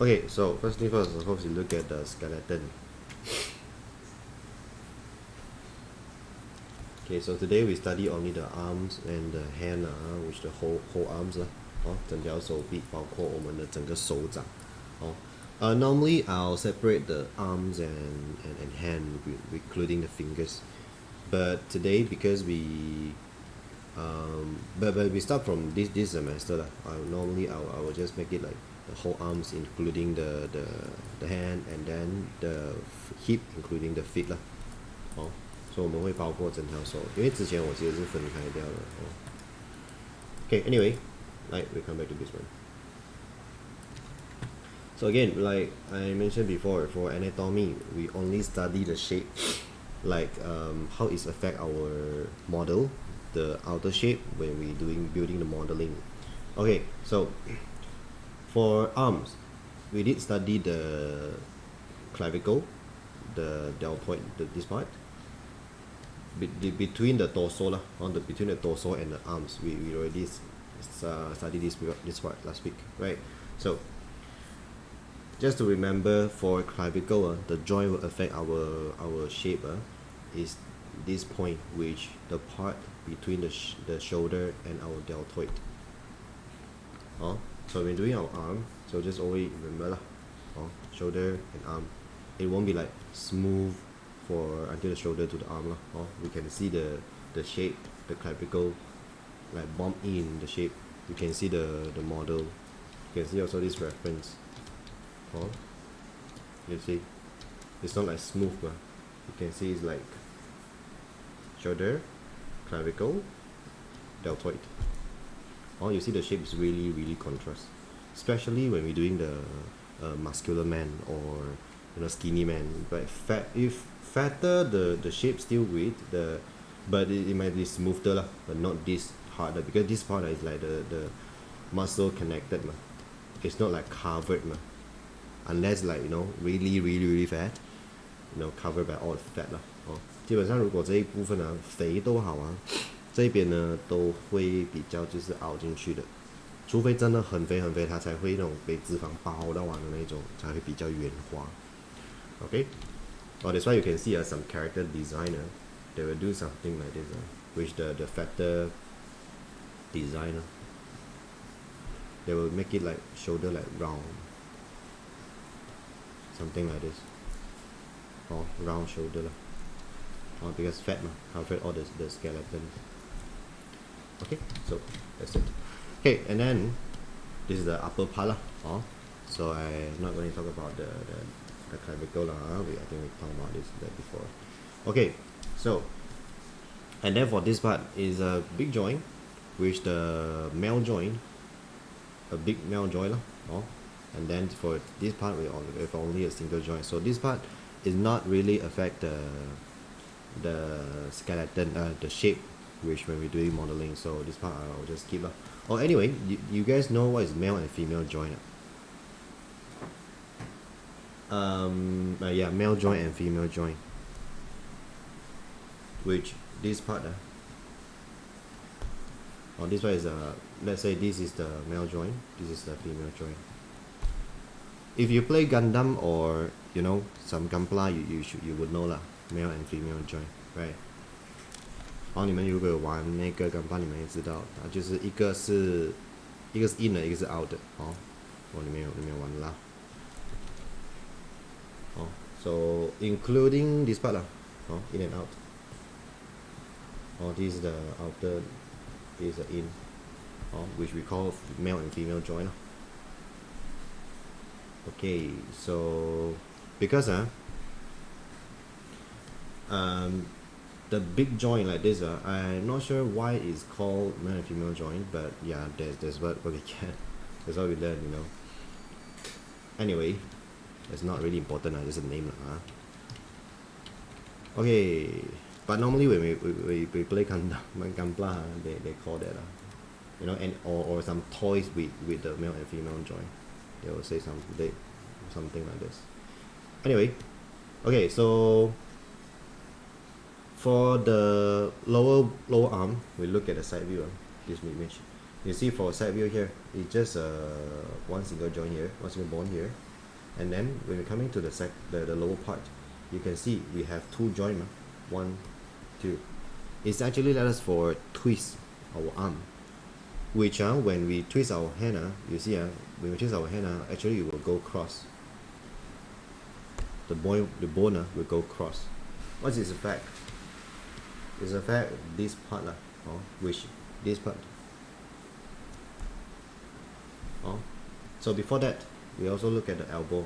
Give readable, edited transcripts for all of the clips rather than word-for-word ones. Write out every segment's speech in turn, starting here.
Okay, so first thing first, suppose you look at the skeleton. Okay, so today we study only the arms and the hand, which the whole arms 整条手臂包括我们的整个手掌normally I'll separate the arms and hand including the fingers, but today because but we start from this semester lah. Normally I will just make it like the whole arms including the hand and then the hip including the feet 啦所以我们会包括整条手，因为之前我其实是分开掉的Okay, anyway, like we come back to this one. So again, like I mentioned before, for anatomy, we only study the shape, like how it affect our model, the outer shape when we building the modeling. Okay, so for arms, we did study the clavicle, the deltoid, this part. Between the torso between the torso and the arms, we already studied this part last week, right? So just to remember, for clavicle, the joint will affect our shape is this point, which the part between the shoulder and our deltoid. So when doing our arm, so just always remember shoulder and arm. It won't be like smooth for until the shoulder to the arm we can see the shape, the clavicle like bump in the shape. You can see the model. You can see also this reference. You see, it's not like smooth you can see it's like shoulder, clavicle, deltoid. You see the shape is really contrast, especially when we're doing the muscular man or skinny man. But if fatter, the shape still with but it might be smoother but not this harder, because this part is like the muscle connected it's not like covered unless like really fat, covered by all the fat 基本上如果这一部分肥都好这边呢都会比较就是凹进去的，除非真的很肥它才会那种被脂肪包到完的那种才会比较圆滑。Okay, that's why you can see some character designer, they will do something like this which the fatter designer, they will make it like shoulder like round, something like this, round shoulder because fat covered all the skeleton. Okay, so that's it. Okay, and then this is the upper part so I'm not going to talk about the clavicle I think we talked about this before. Okay, so and then for this part is a big joint, which the male joint, a big male joint and then for this part we have only a single joint, so this part is not really affect the skeleton, the shape, which when we're doing modeling, so this part I'll just keep anyway, you guys know what is male and female joint? Yeah, male joint and female joint, which this part this one is let's say this is the male joint, this is the female joint. If you play Gundam or some Gunpla, you would know male and female joint, right? 你们如果有玩那个 Gunpla 你们也知道就是一个是 in 的，一个是 out 的你们有玩so including this part in and out. This is the outer, this is the in, which we call male and female joint. Okay, so because the big joint like this I'm not sure why it's called male and female joint, but yeah, that's what we can, that's what we learn, Anyway, it's not really important, just a name Okay, but normally when we play Gunpla, they call that and or some toys with the male and female joint, they will say something like this. Anyway, okay, so for the lower arm, we look at the side view, this image. You see for side view here, it's just one single joint here, one single bone here, and then when we're coming to the lower part, you can see we have two joints, one, two. It's actually let us for twist our arm, which when we twist our hand, you see when we twist our hand, actually it will go cross. The bone will go cross. What's its effect? Its effect this part which this part. So before that, we also look at the elbow.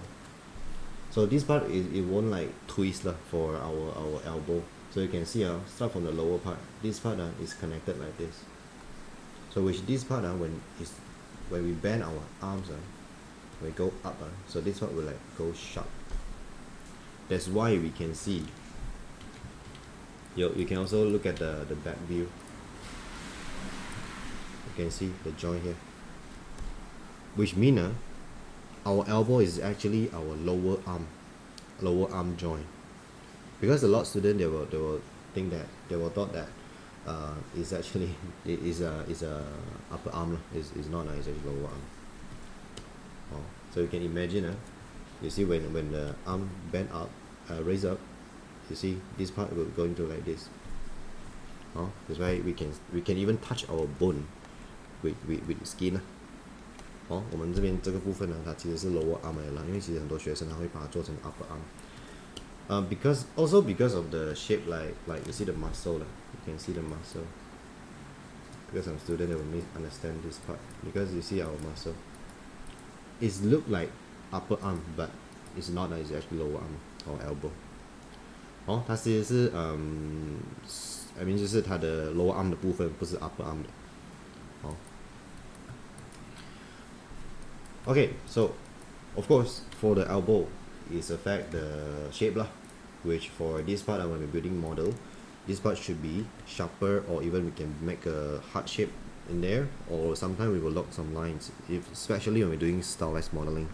So this part it won't like twist for our elbow. So you can see start from the lower part. This part is connected like this. So which this part when we bend our arms we go up so this part will like go sharp. That's why we can see. You can also look at the back view. You can see the joint here, which means our elbow is actually our lower arm joint. Because a lot of students they will think that they will thought that it's actually it is a upper arm. Is not it's actually lower arm. So you can imagine you see when the arm bend up, raise up, you see this part will go into like this. That's why we can even touch our bone with skin 我们这边这个部分它其实是 lower arm 的啦，因为其实很多学生他会把它做成 upper arm. Because of the shape, like you see the muscle, you can see the muscle. Because some students they will misunderstand this part. Because you see our muscle, it look like upper arm, but it's not. It's actually lower arm or elbow. 它其实是I mean 就是它的 lower arm 的部分，不是 upper arm 的。Okay, so of course for the elbow, it affect the shape which for this part when we're building model, this part should be sharper, or even we can make a heart shape in there, or sometimes we will lock some lines, especially when we're doing stylized modeling.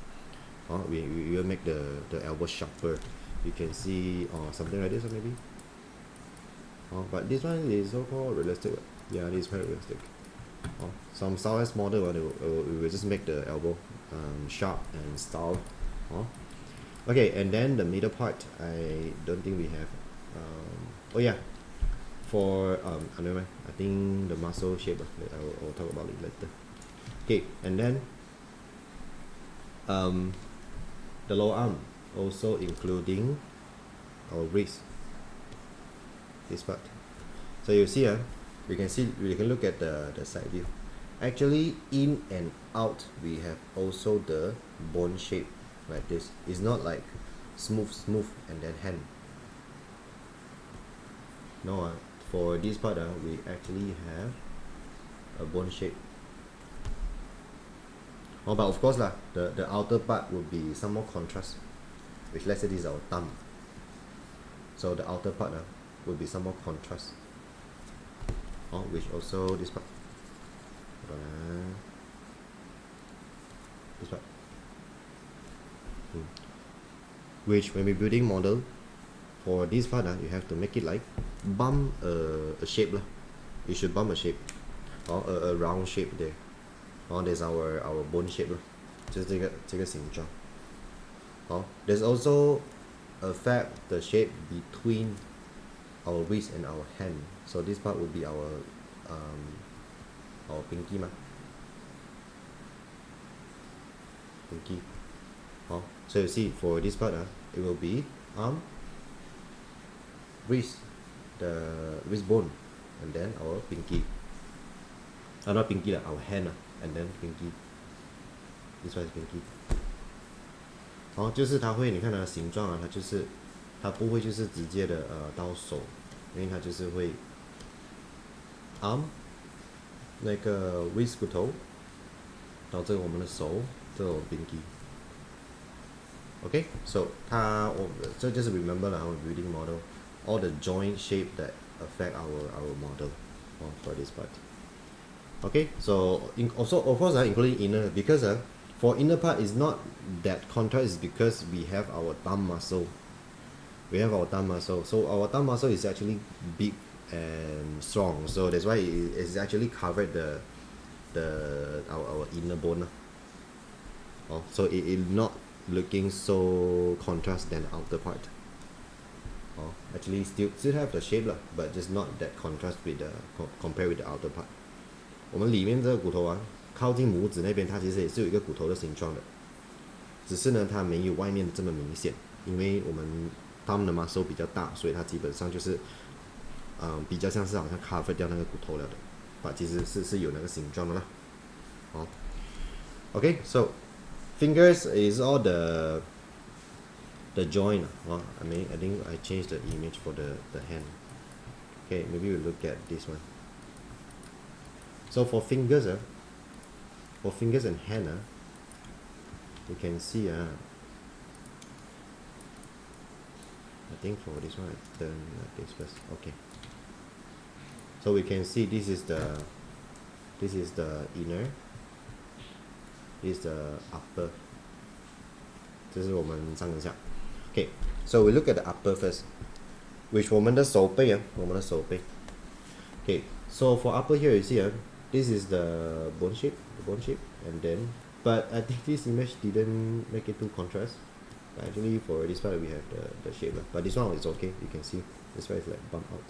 We will make the elbow sharper. You can see something like this maybe. But this one is so called realistic. Yeah, this is quite realistic. Some stylized model we will just make the elbow sharp and styled. Okay, and then the middle part, I don't think we have. Oh yeah, for I think the muscle shape. I'll talk about it later. Okay, and then the lower arm also including our wrist. This part. So you see, we can look at the side view. Actually, in and out, we have also the bone shape like this. It's not like smooth and then hand. No, for this part, we actually have a bone shape. But of course the outer part will be some more contrast. Which let's say this is our thumb. So the outer part will be some more contrast. Which also this part. This part. Which when we're building model, for this part you have to make it like bump a shape You should bump a shape, or a round shape there. There's our bone shape 就是这个形状。There's also affect the shape between our wrist and our hand. So this part will be our pinky pinky. So you see for this part it will be arm, wrist, the wrist bone, and then our pinky. Not pinky our hand and then pinky. This one is pinky. 就是它会，你看它的形状它不会就是直接的到手，因为它就是会 arm 那个 wrist 骨头到这个我们的手，这种 pinky。Okay, so 这就是 remember our building model, all the joint shape that affect our model for this part. Okay, so also of course including inner, because for inner part is not that contrast, is because we have our thumb muscle. So our thumb muscle is actually big and strong, so that's why it's actually covered our inner bone. So it not looking so contrast than the outer part. Actually still have the shape lah, but just not that contrast with the compare with the outer part. 我们里面这个骨头啊，靠近拇指那边，它其实也是有一个骨头的形状的，只是呢它没有外面这么明显，因为我们 thumb 的 muscle 比较大，所以它基本上就是比较像是好像 cover 掉那个骨头了的，其实是有那个形状的啦。Okay, so fingers is all the joint. I think I changed the image for the hand. Okay, maybe we look at this one. So for fingers and hand, you can see I think for this one I turn this first. Okay. So we can see this is the inner, this is the upper. 这是我们上跟下。Okay, so we look at the upper first, which 我们的手背。Okay, so for upper here you see this is the bone shape, and then, but I think this image didn't make it too contrast. Actually for this part we have the shape, but this one is okay. You can see this one is like bump out.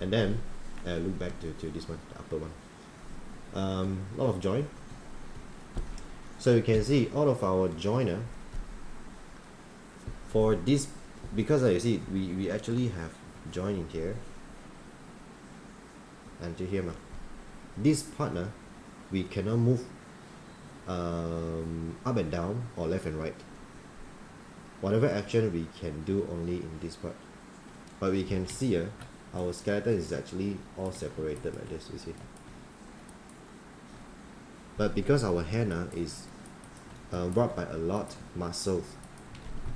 And then look back to this one, the upper one. Lot of joint. So you can see all of our joint for this, because you see we actually have joint in here until here. This partner we cannot move up and down or left and right. Whatever action we can do only in this part, but we can see our skeleton is actually all separated like this, you see. But because our hand is wrapped by a lot muscles,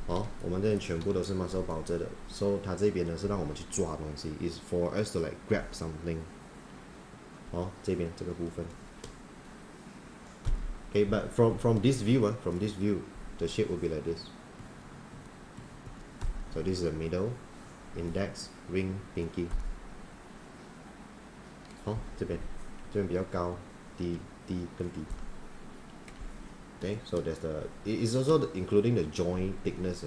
我们这边全部都是 muscle 包着的， so 它这边呢是让我们去抓东西 is for us to like grab something. 这边这个部分。Okay, but from this view, the shape will be like this. So this is the middle, index, ring, pinky. 这边比较高，低更低。Okay, so there's it is also including the joint thickness.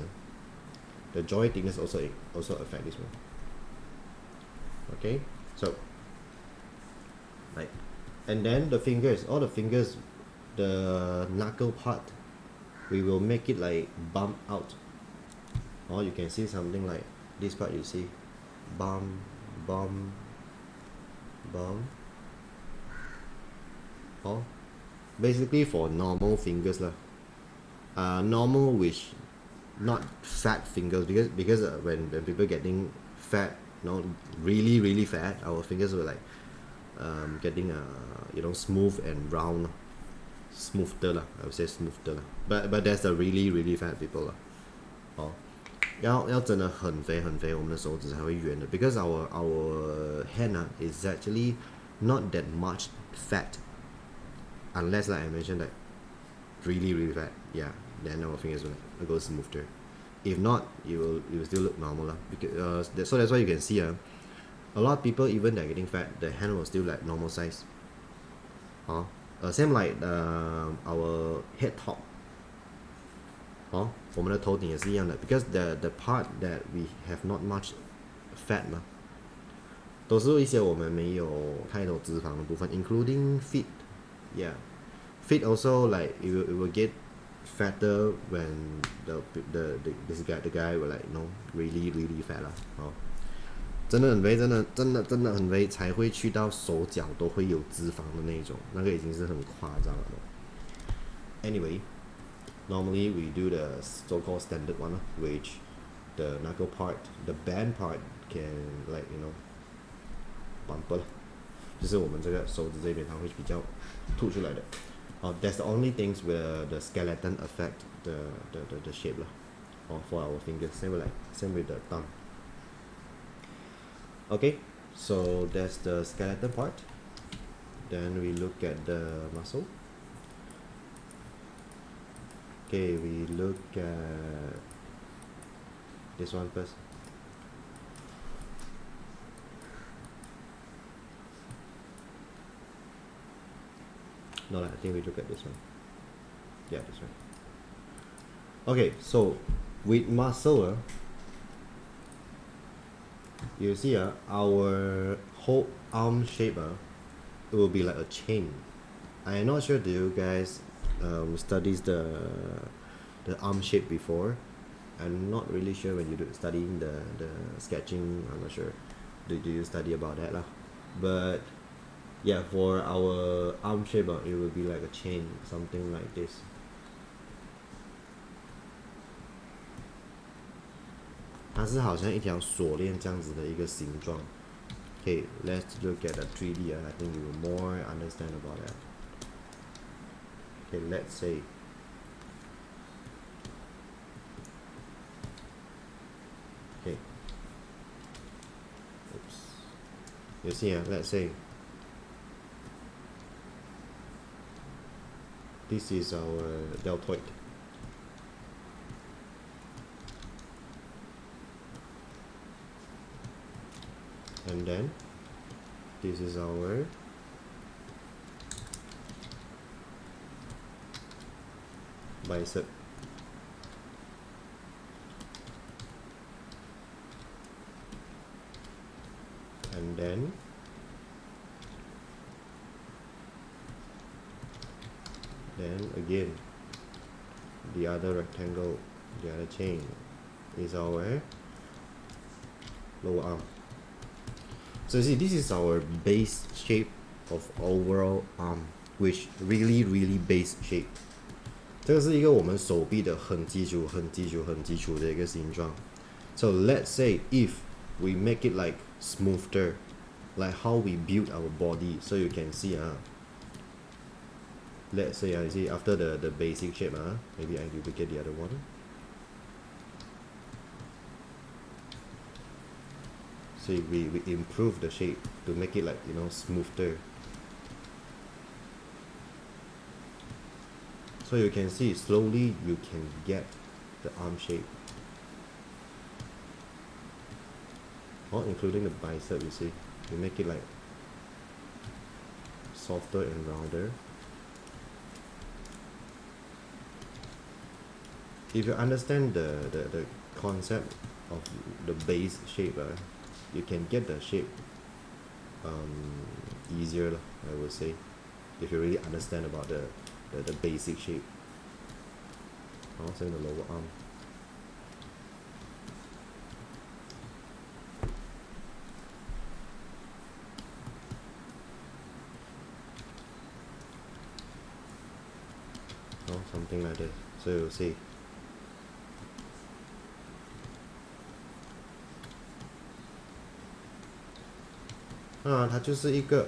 The joint thickness also affect this one. Okay, so like, and then the fingers, all the fingers, the knuckle part, we will make it like bump out. You can see something like this part, you see bump. Basically for normal fingers normal, which not fat fingers, because when people getting fat, really fat, our fingers were like getting smooth and round, smoother I would say smoother but there's the really fat people 要真的很肥我们的手指才会圆的 because our hand is actually not that much fat, unless like I mentioned like really fat, then our fingers will go smoother. If not, it will still look normal because so that's why you can see a lot of people, even they're getting fat, the hand will still like normal size. Same like our head top. 我们的头顶也是一样的 because the part that we have not much fat 都是一些我们没有太多脂肪的部分 including feet. Feet also like it will get fatter when the guy will like really fat 真的很肥，真的很肥才会去到手脚都会有脂肪的那种，那个已经是很夸张了。Anyway, normally we do the so-called standard one, which the knuckle part, the band part can like bump 就是我们这个手指这边它会比较凸出来的。That's the only things where the skeleton affect the shape for our fingers. Same with the thumb. Okay, so that's the skeleton part. Then we look at the muscle. Okay, we look at this one first. No, I think we look at this one. Yeah, this one. Okay, so with muscle, you see our whole arm shape it will be like a chain. I'm not sure do you guys studies the arm shape before. I'm not really sure when you do studying the sketching. I'm not sure do you study about that lah. But yeah, for our arm shape it will be like a chain, something like this.它是好像一条锁链这样子的一个形状。Okay, let's look at the 3D. I think you will more understand about that. Okay, let's say okay. Oops. You see, let's say this is our deltoid. And then this is our bicep. And then again the other rectangle, the other chain is our lower arm. So you see, this is our base shape of overall arm, which really base shape. 这个是一个我们手臂的很基础的一个形状。So let's say if we make it like smoother, like how we build our body, so you can see let's say you see after the basic shape maybe I duplicate the other one. So we improve the shape to make it like smoother. So you can see slowly you can get the arm shape. Including the bicep, you see. You make it like softer and rounder. If you understand the concept of the base shape, you can get the shape easier, I would say, if you really understand about the basic shape. Also in the lower arm. Something like that. So you'll see. 它就是一个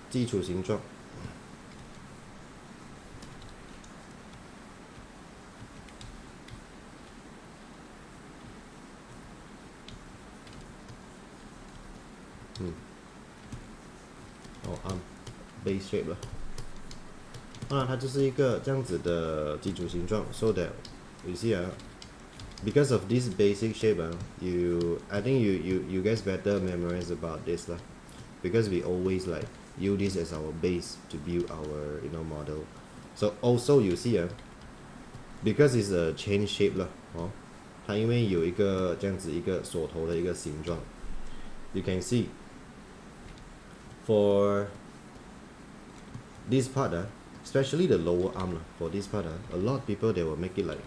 基础形状。arm base shape 了。它就是一个这样子的基础形状 so that you see because of this basic shape I think you guys better memorize about this lah, because we always like use this as our base to build our model. So also you see because it's a chain shape 啦它因为有一个这样子一个锁头的一个形状 you can see for this part especially the lower arm for this part a lot of people they will make it like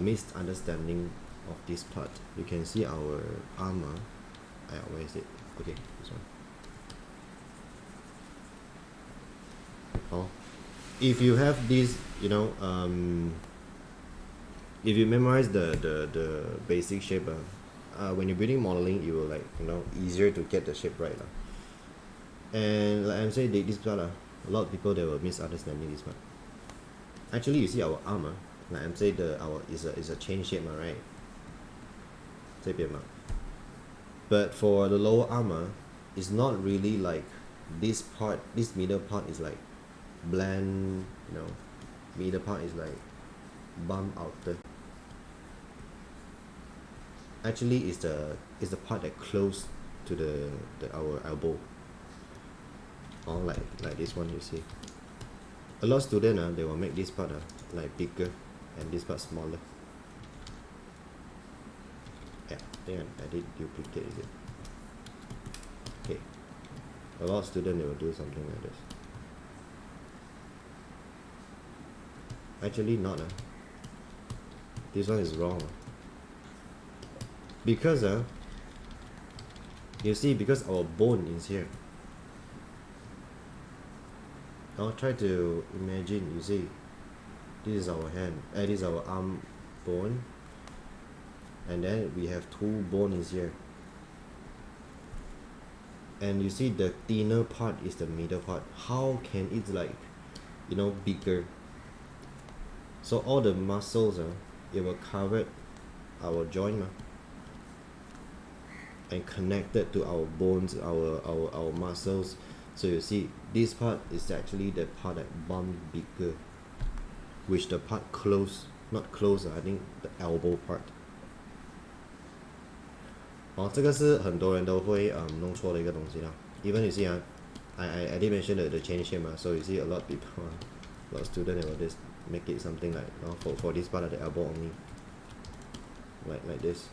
misunderstanding of this part. You can see our arm where is it? Okay, this one. If you have this if you memorize the basic shape when you're building modeling it will like easier to get the shape right and like I'm saying this part a lot of people they will misunderstanding this part. Actually you see our arm like I'm saying our is a chain shape right 这边嘛 but for the lower arm it's not really like this part, this middle part is like blend, middle part is like bump outer. Actually it's the part that close to our elbow. or like this one you see. A lot of students they will make this part like bigger and this part smaller. Yeah, then I did duplicate it. Okay. A lot of students they will do something like this. Actually not. This one is wrong. Because you see, because our bone is here. Now try to imagine, you see, this is our hand, this is our arm bone, and then we have two bones here. And you see the thinner part is the middle part. How can it like, bigger? So all the muscles, it will cover our joint and connected to our bones, our muscles. So you see, this part is actually the part that bump bigger, which the part close, not close, I think the elbow part. 这个是很多人都会弄错的一个东西啦。Even you see I did mention the chain shape so you see a lot of people, a lot of students will just make it something like for this part of the elbow only, like this.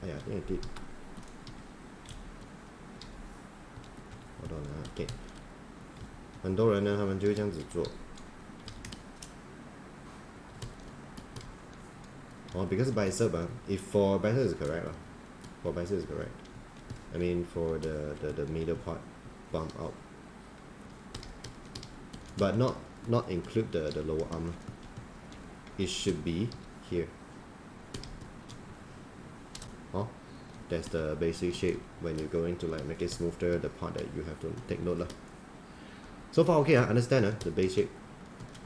Yeah, I think I did. Hold on, okay. 很多人呢，他们就会这样子做。Because bicep, if for bicep is correct, for bicep is correct. I mean for the middle part, bump out. But not include the lower arm. It should be here. That's the basic shape when you're going to like make it smoother, the part that you have to take note lah. So far okay, understand the basic shape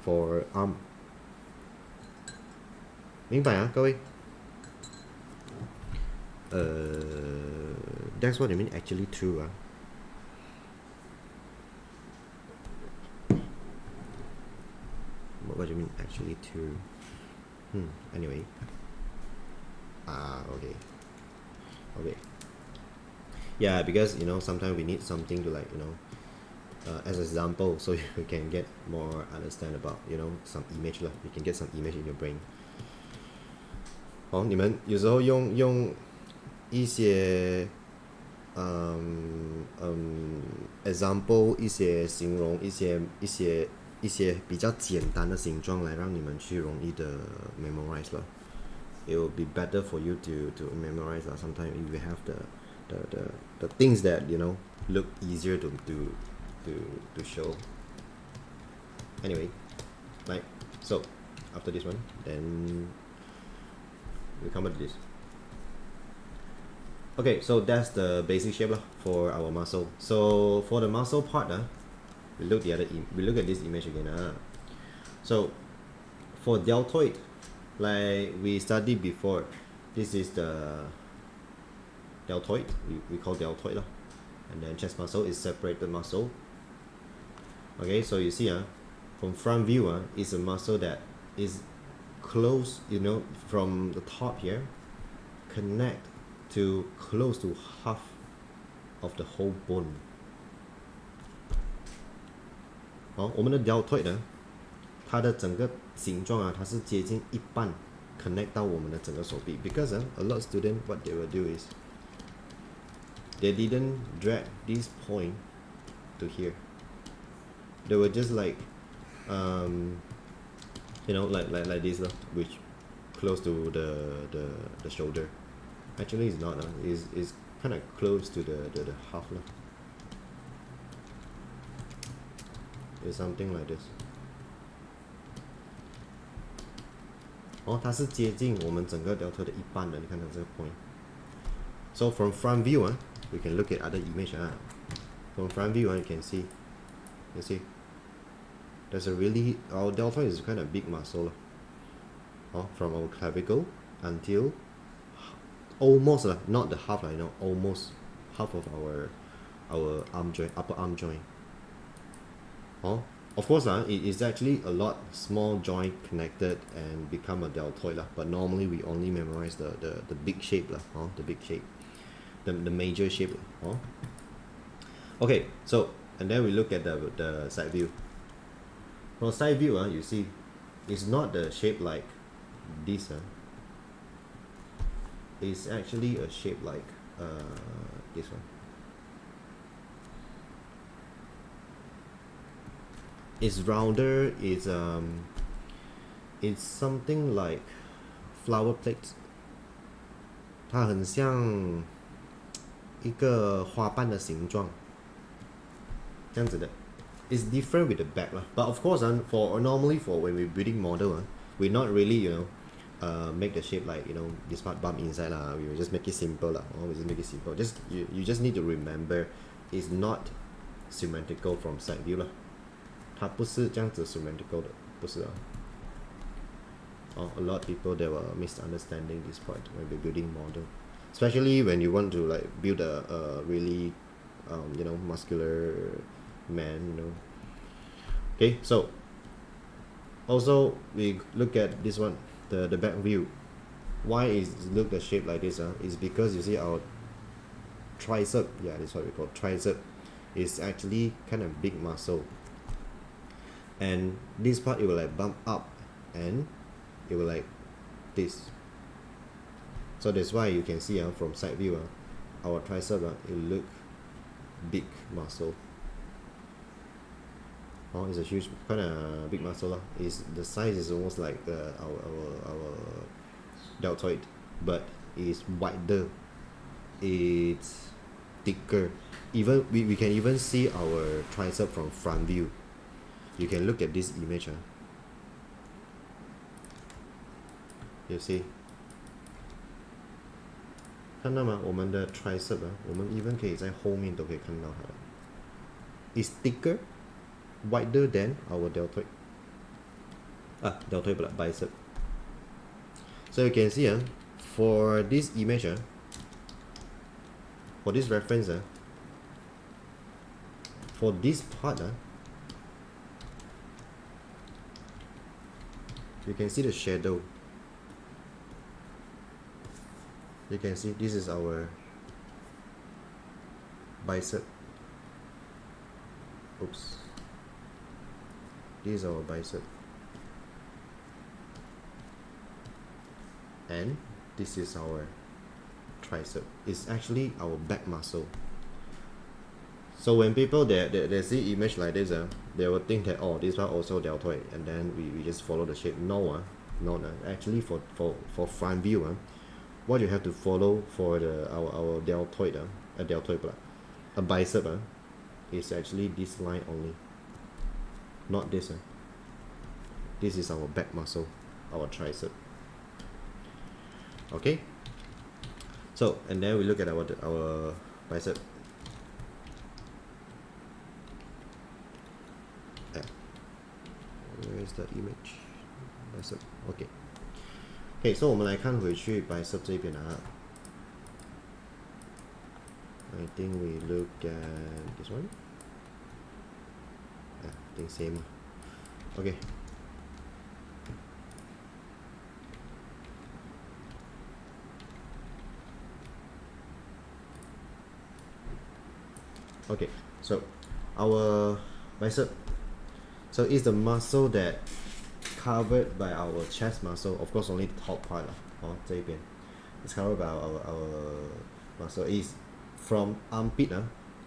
for arm. 明白各位? That's what I mean actually true What do you mean actually true? Anyway. Okay. Yeah, because sometimes we need something to like as an example, so you can get more understand about some image lah. You can get some image in your brain. 你们有时候用一些example 一些形容一些比较简单的形状来让你们去容易的 memorize 了。It will be better for you to memorize sometimes if you have the things that look easier to show. Anyway, like so after this one, then we come to this. Okay, so that's the basic shape for our muscle. So for the muscle part, we look at this image again. So for deltoid, like we studied before, this is the deltoid. We call deltoid and then chest muscle is separated muscle. Okay, so you see from front view is a muscle that is close, from the top here, connect to close to half of the whole bone. 我们的 deltoid 呢，它的整个形状它是接近一半 connect 到我们的整个手臂。Because a lot of students what they will do is they didn't drag this point to here. They were just like like this which close to the shoulder. Actually it's not it's kind of close to the half It's something like this. 它是接近我们整个 deltoid 的一半的，你看到这个 point. So from front view we can look at other image From front view you can see, there's a really, our deltoid is kind of big muscle from our clavicle until almost not the half almost half of our arm joint, upper arm joint. Of course it is actually a lot small joint connected and become a deltoid but normally we only memorize the big shape the big shape, the major shape Okay, so and then we look at the side view. From side view, you see, it's not the shape like this. It's actually a shape like this one. It's rounder. It's something like flower plate. 它很像一个花瓣的形状，这样子的。It's different with the back lah. But of course, normally for when we're building model, we not really make the shape like this part bump inside lah. We will just make it simple lah. We just make it simple. Just you just need to remember, it's not symmetrical from side view lah. 它不是这样子 symmetrical 的，不是啊。A lot of people that were misunderstanding this part when we're building model, especially when you want to like build a really muscular man. Okay, so also we look at this one, the back view. Why is look the shape like this? Is because you see our tricep, yeah, that's what we call tricep, is actually kind of big muscle, and this part it will like bump up and it will like this. So that's why you can see from side view, our tricep it look big muscle. It's a huge kind of big muscle. Is the size is almost like our deltoid, but it's wider, it's thicker. Even we can even see our tricep from front view. You can look at this image. You see, 看到吗？我们的 tricep 我们 even 可以在后面都可以看到它。It's thicker, wider than our deltoid. Deltoid 不啦 bicep. So you can see for this image for this reference for this part you can see the shadow. You can see this is our bicep. Oops. This is our bicep. And this is our tricep. It's actually our back muscle. So when people they see image like this, they will think that this one also deltoid, and then we just follow the shape. No, actually for front view, what you have to follow for our deltoid, a bicep, is actually this line only, not this. This is our back muscle, our tricep. Okay. So and then we look at our bicep. Where is the image? Bicep. Okay. Okay, so 我们来看回去 bicep 这边I think we look at this one. I think same. Okay. Okay, so our bicep, so it's the muscle that covered by our chest muscle. Of course, only the top part this side. It's covered by our muscle. Is from armpit,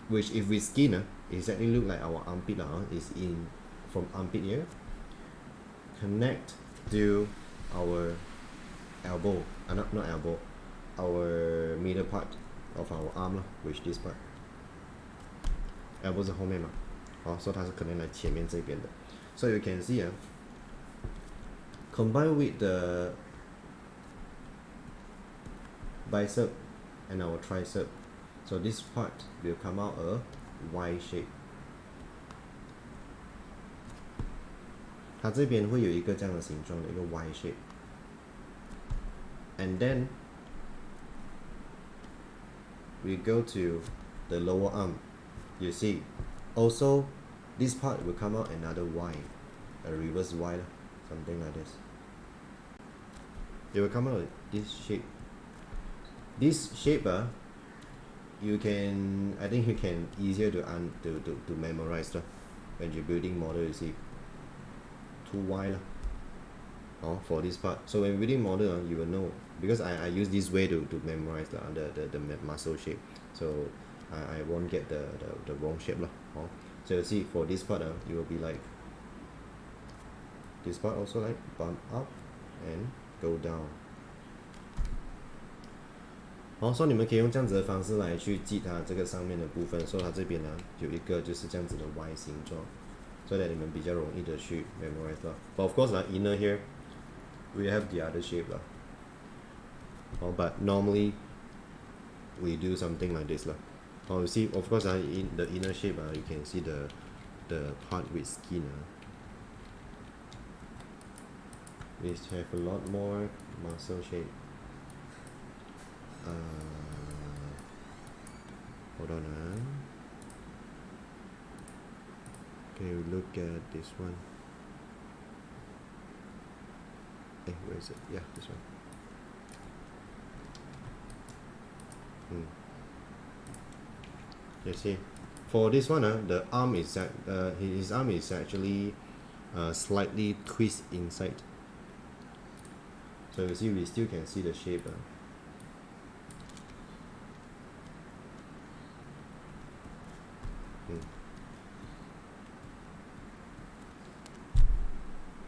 which if we skin, it exactly look like our armpit. Is in from armpit here, connect to our elbow. Not elbow, our middle part of our arm, which this part. Elbow 是后面嘛，所以它是可能来前面这边的。So you can see combined with the bicep and our tricep, so this part will come out a Y shape. 它这边会有一个这样的形状的一个 Y shape. And then we go to the lower arm. You see, also this part will come out another Y, a reverse Y, something like this. It will come out with this shape. This shape you can, I think you can easier to memorize lah. When you're building model, you see 2y lah. For this part. So when building model, you will know, because I use this way to memorize the muscle shape. So I won't get the wrong shape lah. So you see for this part, you will be like this part also like bump up and go down. 所以你们可以用这样子的方式来去记它这个上面的部分。所以它这边呢有一个就是这样子的 Y 形状，所以你们比较容易的去 memorize 到。But of course inner here we have the other shape lah. But normally we do something like this lah. You see, of course in the inner shape you can see the part with skin. We have a lot more muscle shape. Hold on. Okay, we look at this one. Hey, where is it? Yeah, this one. You see, for this one, the arm is his arm is actually slightly twist inside. So you see, we still can see the shape.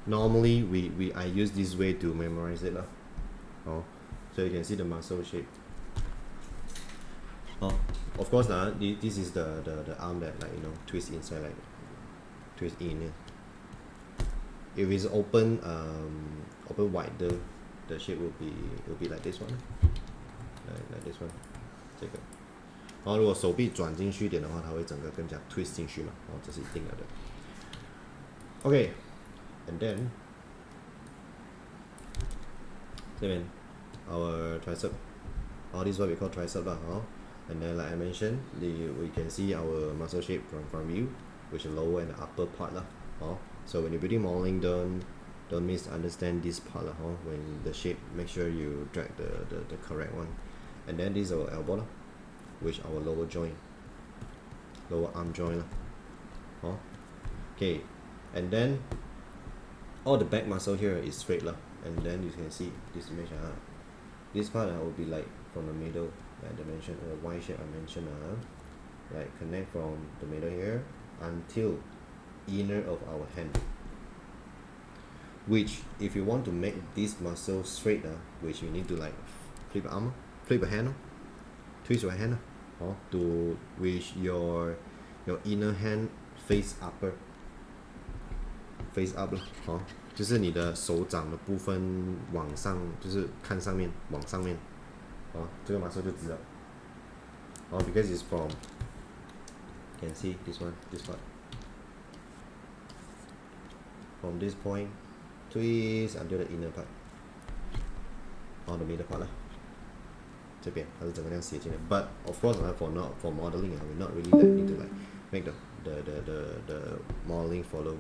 Normally I use this way to memorize it lah. So you can see the muscle shape. Of course this is the arm that like twist inside, like twist in. If it's open wide, the shape will be like this one, like this one. 这个。如果手臂转进去一点的话，它会整个更加 twist 进去嘛。这是一定的。Okay, and then 这边 our tricep. This is what we call tricep lah. And then like I mentioned, we can see our muscle shape from view, which is lower and the upper part lah. So when you're building modeling, don't misunderstand this part lah. When the shape, make sure you drag the correct one. And then this is our elbow lah, which our lower joint, lower arm joint lah. Okay, and then all the back muscle here is straight lah. And then you can see this image. This part will be like from the middle, like I mentioned, the Y shape I mentioned. Like connect from the middle here until inner of our hand. Which, if you want to make this muscle straight, which you need to like flip a arm, flip a hand, twist your hand, to which your inner hand face upper, face up 就是你的手掌的部分往上，就是看上面，往上面，这个 muscle 就直了。Because it's from, you can see this one, this part. From this point, twist until the inner part. The middle part 啦。这边它是整个这样写进来。But of course, for modeling, we not really need to like make the modeling follow.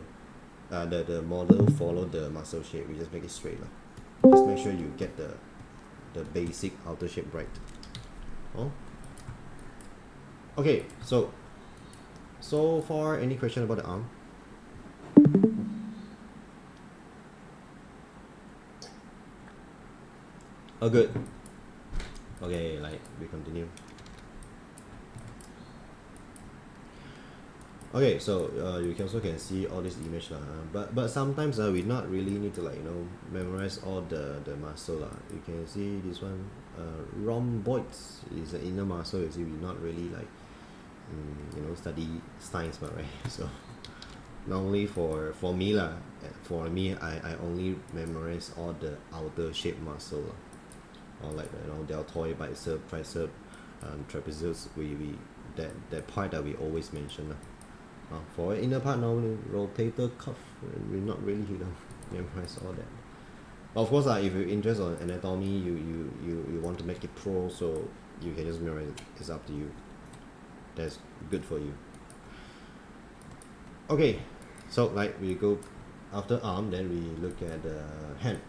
The model follow the muscle shape. We just make it straight lah. Just make sure you get the basic outer shape right. Okay, so far any question about the arm? Good. Okay, like we continue. Okay, so you also can see all this image lah. But sometimes we not really need to like memorize all the muscle lah. You can see this one, rhomboids is an inner muscle. You see, we not really like study science, but right. So normally for me lah, I only memorize all the outer shape muscle lah. Or like deltoid, bicep, tricep, trapezius. That part that we always mention lah. For inner part, normally rotator cuff, we not really memorize all that. But of course, if you're interested on anatomy, you want to make it pro, so you can just memorize it. It's up to you. That's good for you. Okay, so like we go after arm, then we look at the hand.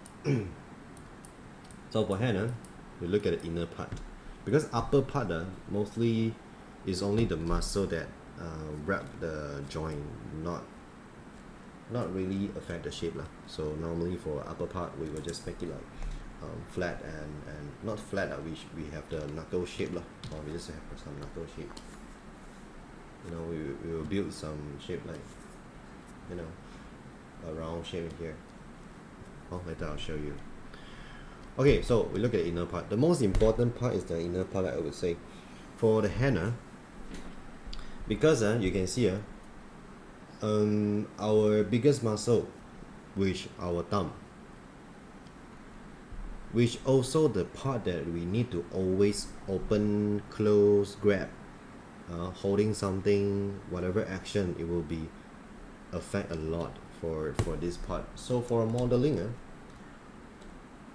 So for hand, we look at the inner part. because upper part mostly is only the muscle that wrap the joint, not really affect the shape lah. So normally for upper part we will just make it like flat and not flat we have the knuckle shape lah, or we just have some knuckle shape. You know, we will build some shape like, you know, a round shape here. Oh, later I'll show you. Okay, so we look at the inner part. The most important part is the inner part, I would say. For the hand, because you can see our biggest muscle, which our thumb, which also the part that we need to always open, close, grab, holding something, whatever action, it will be affect a lot for this part. So for modeling,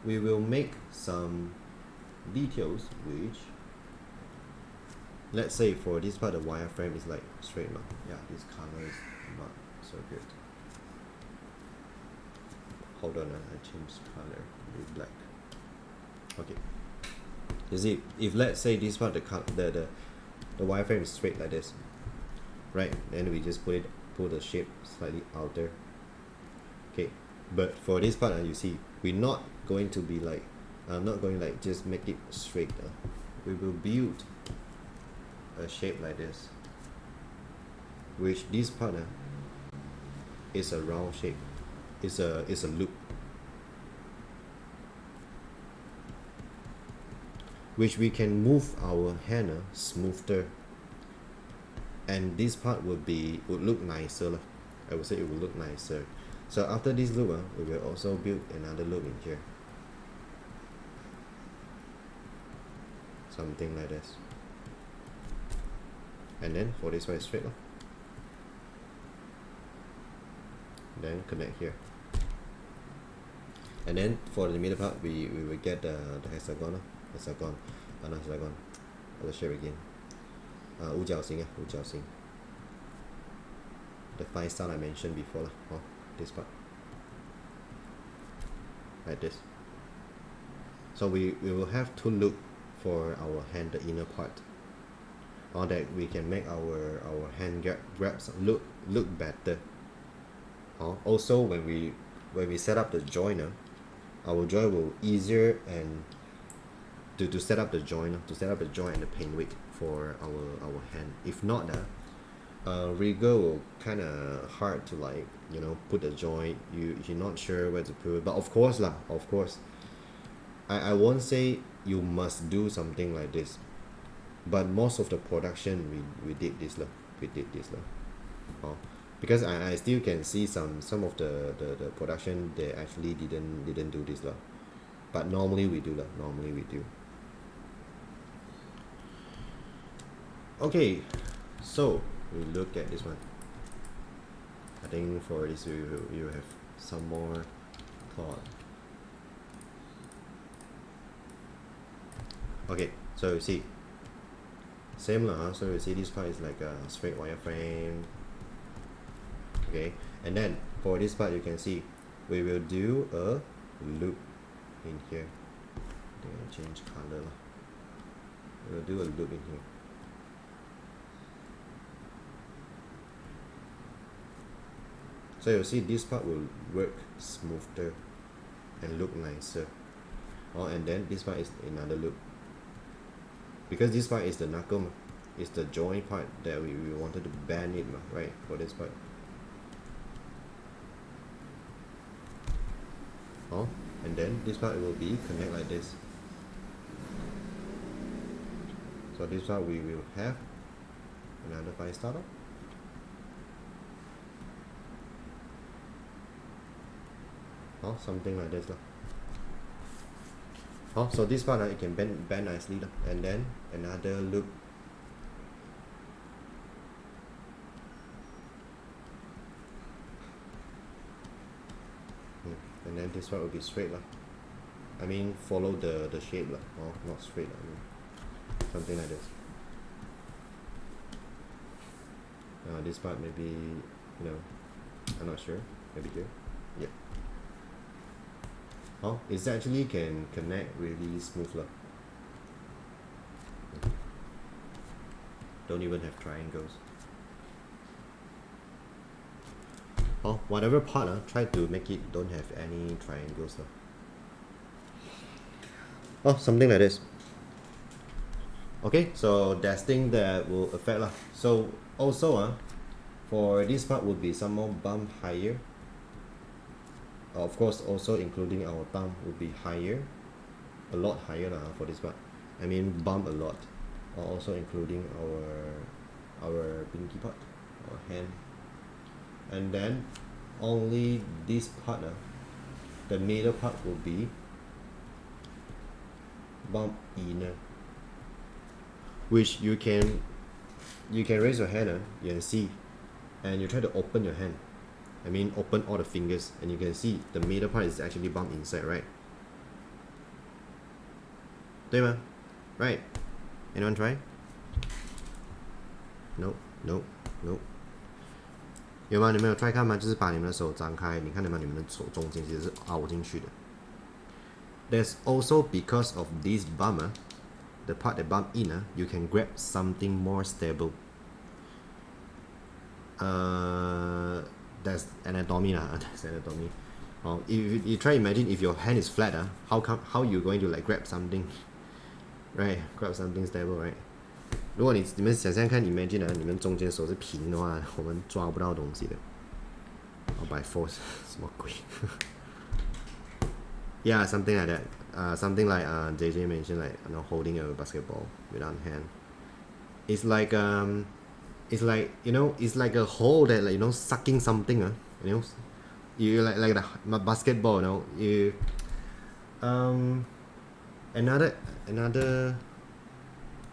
we will make some details which, let's say for this part the wireframe is like straight now. Yeah, this color is not so good. Hold on, I change color to black. Okay, you see, if let's say this part the wireframe is straight like this, right, then we just put the shape slightly outer. Okay, but for this part you see, we're not going to be like, I'm not going like just make it straight. We will build a shape like this, which this part is a round shape, it's a loop, which we can move our hand smoother, and this part would look nicer. I would say it will look nicer. So after this loop, we will also build another loop in here, something like this, and then for this one straight, then connect here, and then for the middle part we will get the hexagon, the shape again, 五角星, the 5 star I mentioned before, this part like this. So we will have to look for our hand, the inner part, or that we can make our hand grabs look better. Also when we set up the joint, our joint will easier and to set up the joint, and the paint weight for our hand. If not, rigger will kind of hard to, like, you know, put the joint. You're not sure where to put it. But of course I won't say you must do something like this, but most of the production we did this because I still can see some of the production they actually didn't do this but normally we do Okay, so we look at this one. I think for this you have some more thought. Okay, so you see, same so you see this part is like a straight wireframe. Okay, and then for this part you can see we will do a loop in here. I think I'll change color. We'll do a loop in here. So you'll see this part will work smoother and look nicer. And then this part is another loop, because this part is the knuckle, it's the joint part that we wanted to bend it, right, for this part. And then this part will be connect like this. So this part we will have another 5 star. Something like this. So this part it can bend nicely, and then another loop. And then this part will be straight. I mean, follow the shape, not straight. I mean, something like this. This part maybe, you know, I'm not sure. Maybe here. Yeah. It actually can connect really smooth. don't even have triangles. Oh, whatever part, try to make it don't have any triangles. Oh, something like this. Okay, so that's thing that will affect lah. So also for this part would be some more bump higher. Of course, also including our thumb would be higher, a lot higher lah for this part. I mean bump a lot, or also including our pinky part, our hand, and then only this part, the middle part will be bump inner, which you can raise your hand, you can see, and you try to open your hand. I mean open all the fingers, and you can see the middle part is actually bump inside, right? 对吗? Right? Anyone try? No, no, no. 有吗？你们有 try 看吗？就是把你们的手张开，你看到吗？你们的手中间其实是凹进去的。There's also because of this bump, the part that bump in, you can grab something more stable. That's anatomy lah. That's anatomy. If you try imagine if your hand is flat, how you going to like grab something, right? Grab something stable, right? 如果你们想象看 imagine 你们中间手是平的话，我们抓不到东西的。by force 什么鬼？Yeah, something like that. Something like JJ mentioned, like holding a basketball with one hand. It's like it's like a hole that like sucking something. You like the basketball. You another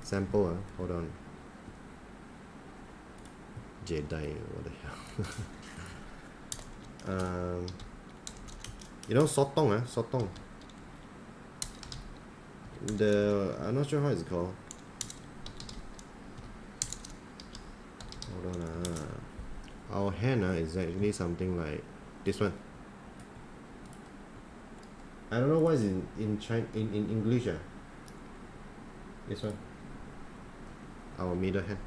sample. Hold on. Jedi, what the hell? Sotong, sotong. I'm not sure how it's called. Hold on. Our hand is actually something like this one. I don't know what is in English. This one. Our middle hand.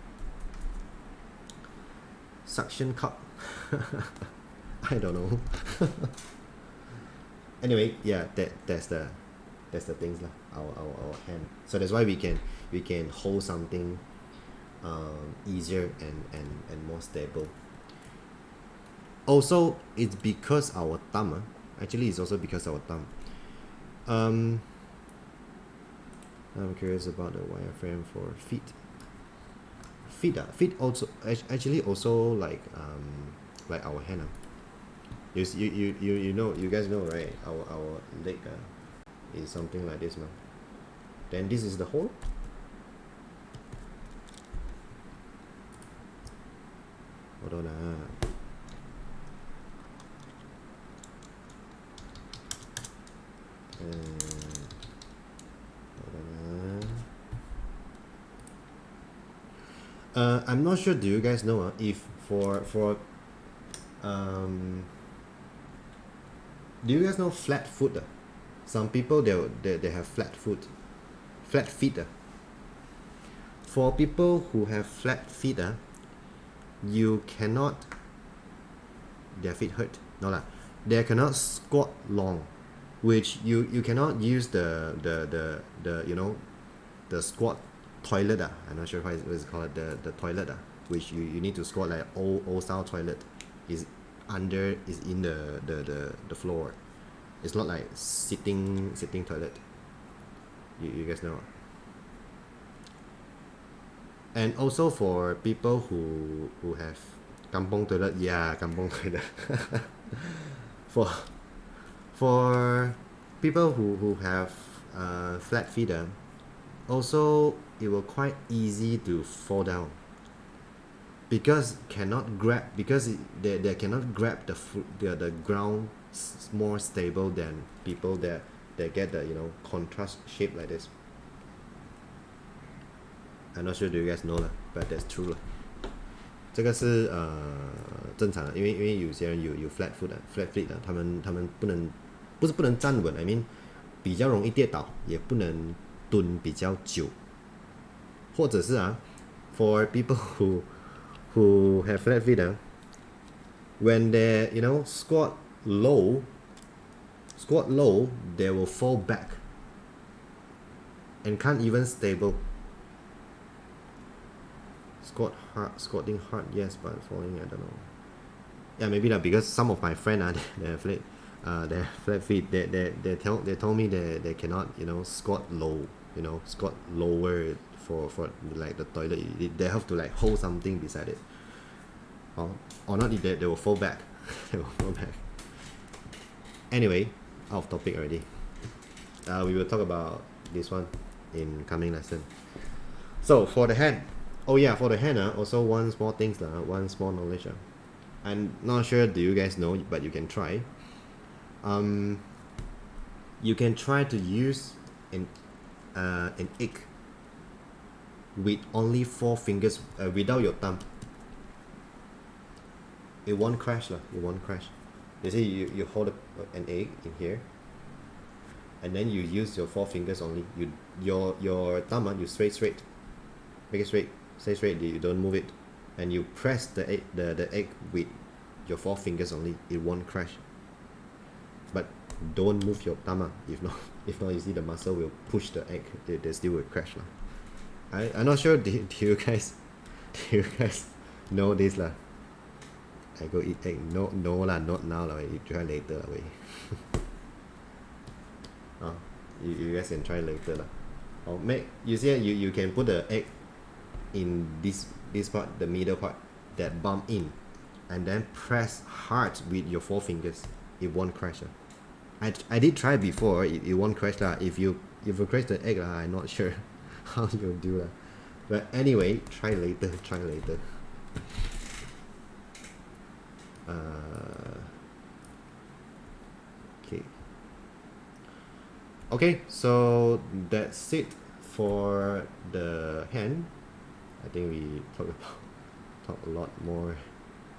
Suction cup. I don't know. Anyway, yeah, that's the things lah. Our hand. So that's why we can hold something easier and more stable. Also, it's because our thumb. Actually, it's also because our thumb. I'm curious about the wireframe for feet. Feet also actually also like our hand. You guys know, right? Our leg is something like this, man. Then this is the hole. Hold on. I'm not sure. Do you guys know if for do you guys know flat foot? Some people they have flat feet. For people who have flat feet, you cannot. Their feet hurt. No lah. They cannot squat long, which you cannot use the squat toilet. I'm not sure what it's called, the toilet, which you need to squat like old style toilet. Is in the floor. It's not like sitting toilet. You guys know. And also for people who have kampong toilet, kampong toilet. for people who have flat feet, also it will quite easy to fall down because they cannot grab the ground more stable than people that get the contrast shape like this. I'm not sure do you guys know, but that's true 了。这个是正常的，因为有些人有 flat feet 的，他们不是不能站稳 I mean 比较容易跌倒，也不能蹲比较久，或者是 for people who have flat feet, when they squat low, they will fall back and can't even stable. Squatting hard, yes, but falling, I don't know. Yeah, maybe that because some of my friends they have flat feet. They told me they cannot squat low, squat lower for like the toilet. They have to like hold something beside it. Or not, they will fall back. They will fall back. Anyway, out of topic already. We will talk about this one in coming lesson. So for the hand, oh yeah, for the hand, also one small things, one small knowledge. I'm not sure do you guys know, but you can try. You can try to use an egg with only 4 fingers, without your thumb. It won't crash lah. It won't crash. You see, you hold an egg in here, and then you use your 4 fingers only. Your thumb, you straight, make it straight, stay straight. You don't move it, and you press the egg with your 4 fingers only. It won't crash. But don't move your thumb. If not, you see the muscle will push the egg. They still will crash lah. I'm not sure. Do you guys know this lah? I go eat egg. No lah, not now lah. You try later lah. You guys can try later lah. Or you see, you can put the egg in this part, the middle part, that bump in, and then press hard with your 4 fingers. It won't crash. I did try before. It won't crash lah. If you crash the egg lah, I'm not sure how you'll do lah. But anyway, try later. Okay, so that's it for the hand. I think we talk a lot more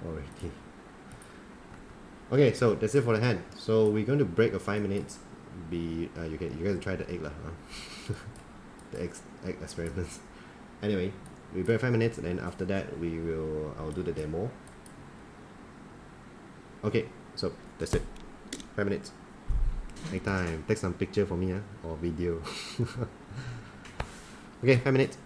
already. Okay, so that's it for the hand. So we're going to break a 5 minutes. You guys try the egg lah. The egg experiments. Anyway, we break 5 minutes, and then after that I'll do the demo. Okay, so that's it. 5 minutes. Take time. Take some picture for me, or video. Okay, 5 minutes.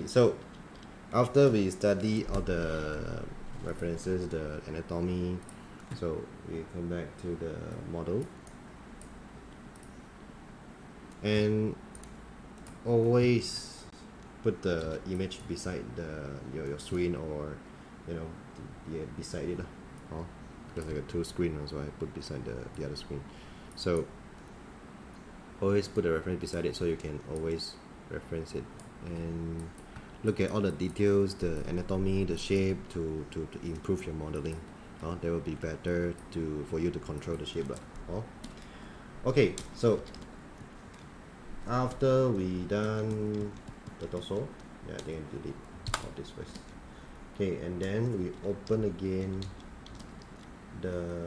So after we study all the references, the anatomy, so we come back to the model, and always put the image beside your screen, or beside it, because I got 2 screens, so I put beside the other screen. So always put the reference beside it, so you can always reference it and look at all the details, the anatomy, the shape, to improve your modeling. That will be better for you to control the shape. Okay, so after we done the torso, I think I delete all this first. Okay, and then we open again the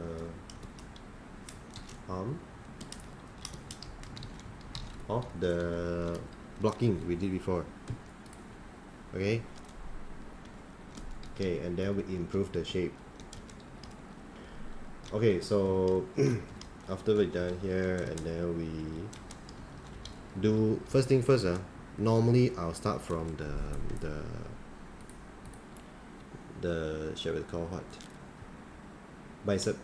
arm of the blocking we did before. Okay, and then we improve the shape. Okay, so after we're done here, and then we do first thing first. Normally I'll start from the shall we call what? Bicep.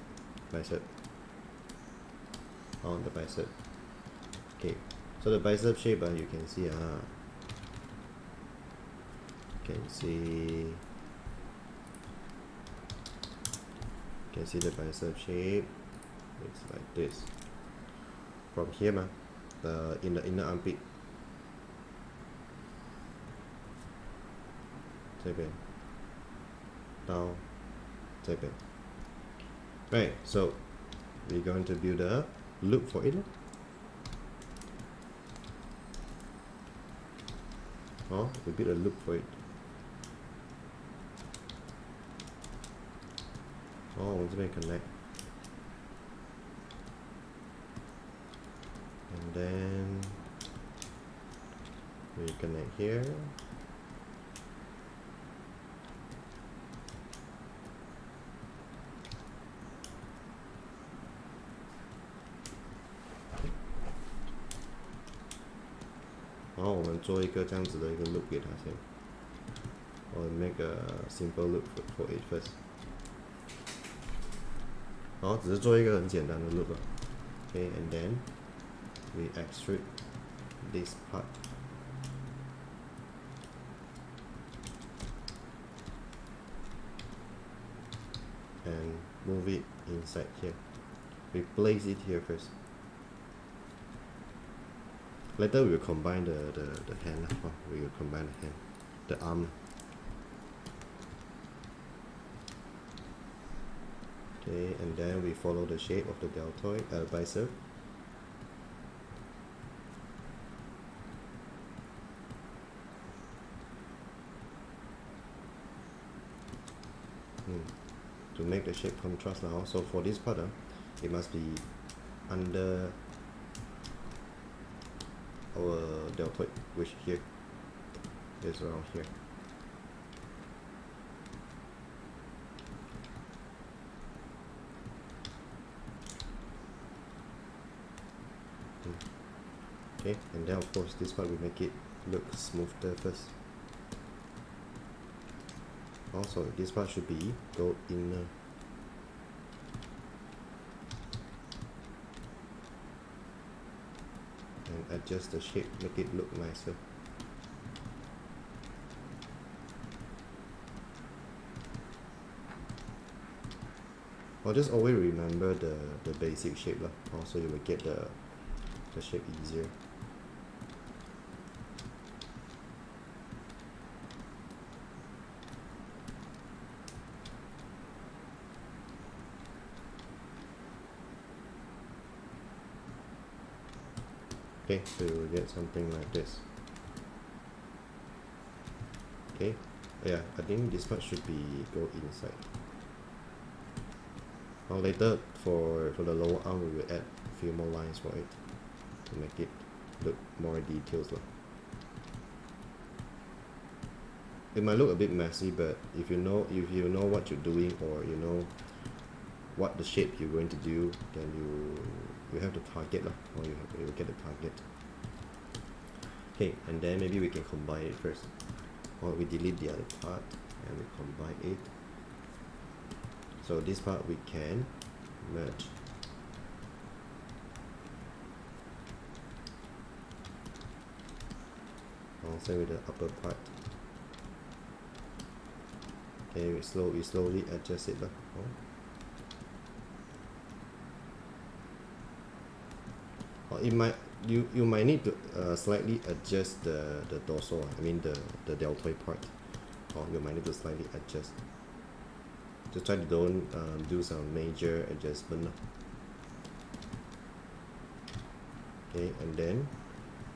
On the bicep. Okay, so the bicep shape, you can see can see the bicep shape. It's like this. From here, in the inner armpit. Down, right. So we're going to build a loop for it. We build a loop for it. Let's make connect. and then we connect here.然后我们做一个这样子的一个 loop 给它先。I'll make a simple loop for it first. 然后只是做一个很简单的 loop 了。Okay, and then we extrude this part. And move it inside here. We place it here first. Later we will combine the hand. We will combine the hand, the arm. Okay, and then we follow the shape of the deltoid bicep. To make the shape contrast now. So for this part, it must be under our deltoid, which here is around here. Okay, and then of course this part we make it look smoother first. Also, this part should be go inner. And adjust the shape, make it look nicer. I'll just always remember the basic shape lah. Also, you will get the shape easier. Okay, so you will get something like this. Okay, yeah, I think this part should be go inside. Now later for the lower arm we will add a few more lines for it to make it look more details. It might look a bit messy, but if you know what you're doing, or you know what the shape you're going to do, then you have the target lah, or you will get the target. Okay, and then maybe we can combine it first, or we delete the other part and we combine it. So this part we can merge. Also with the upper part. Okay, we slowly adjust it lah. You might need to slightly adjust the dorsal, I mean the deltoid part, or you might need to slightly adjust. Just try to don't do some major adjustment. Okay, and then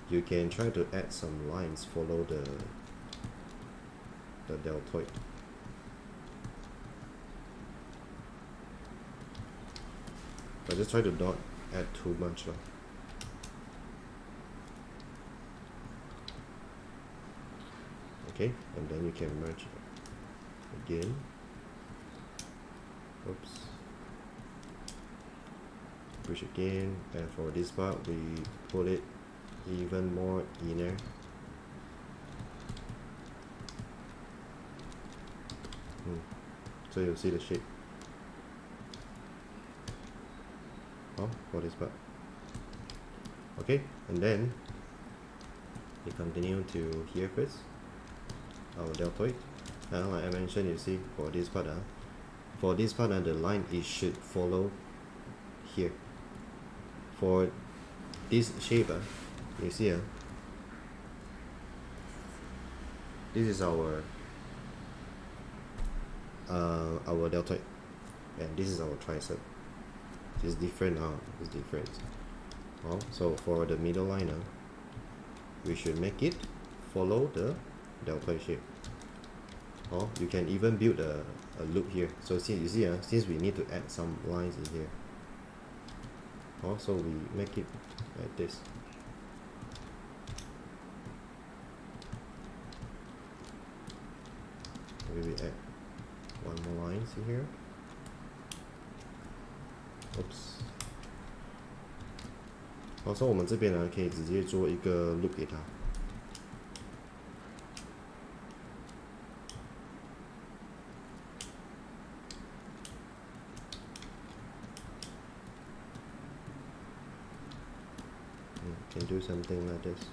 you can try to add some lines, follow the deltoid. But just try to not add too much. Okay, and then you can merge again. Oops. Push again, and for this part we put it even more inner. So you'll see the shape. For this part. Okay, and then we continue to here first, our deltoid. Like I mentioned, you see for this part, the line it should follow here. For this shape, you see, this is our deltoid, and this is our tricep. It's different now. It's different. So for the middle line, we should make it follow the deltoid shape. You can even build a loop here. So see, you see, since we need to add some lines in here, so we make it like this. maybe we add one more line here. Oops. 好，所以我们这边呢可以直接做一个 loop 给它。Can do something like this.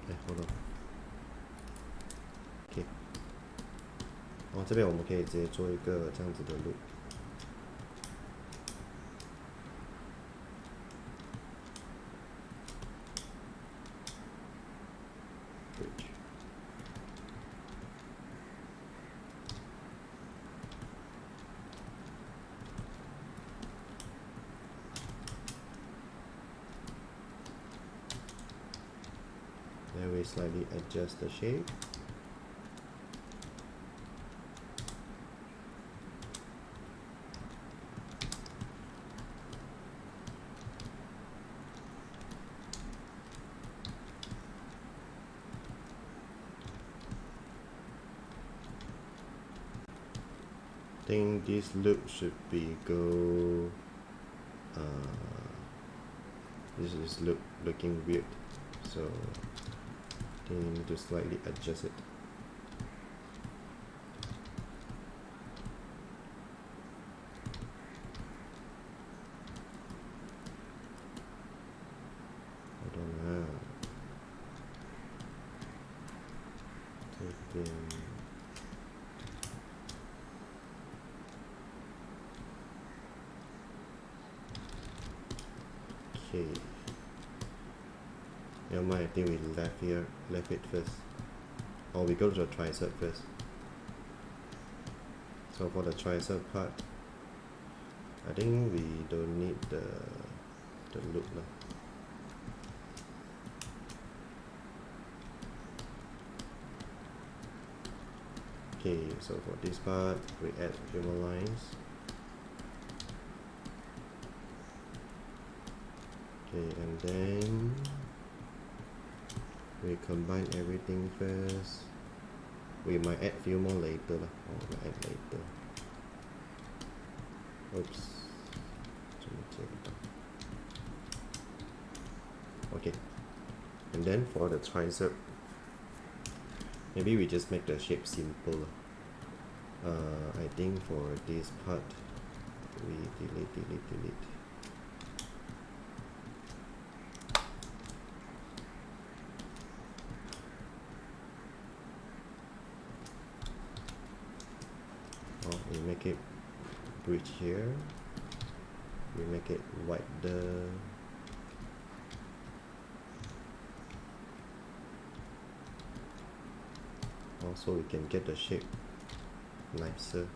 Okay, hold on. Okay. 这边我们可以直接做一个这样子的 loop。Then we slightly adjust the shape. I think this loop should be go. This is looking weird, so I think you need to slightly adjust it. I don't know. Okay. Never mind, I think we left it first. Or we go to the tricep first. So for the tricep part, I think we don't need the loop now. Okay, so for this part, we add a few more lines. Okay, and then we combine everything first. We might add few more later lah. We'll add later. Oops. Okay. And then for the tricep, maybe we just make the shape simple. I think for this part, we delete. We make it bridge here. We make it wider. Also, we can get the shape nicer.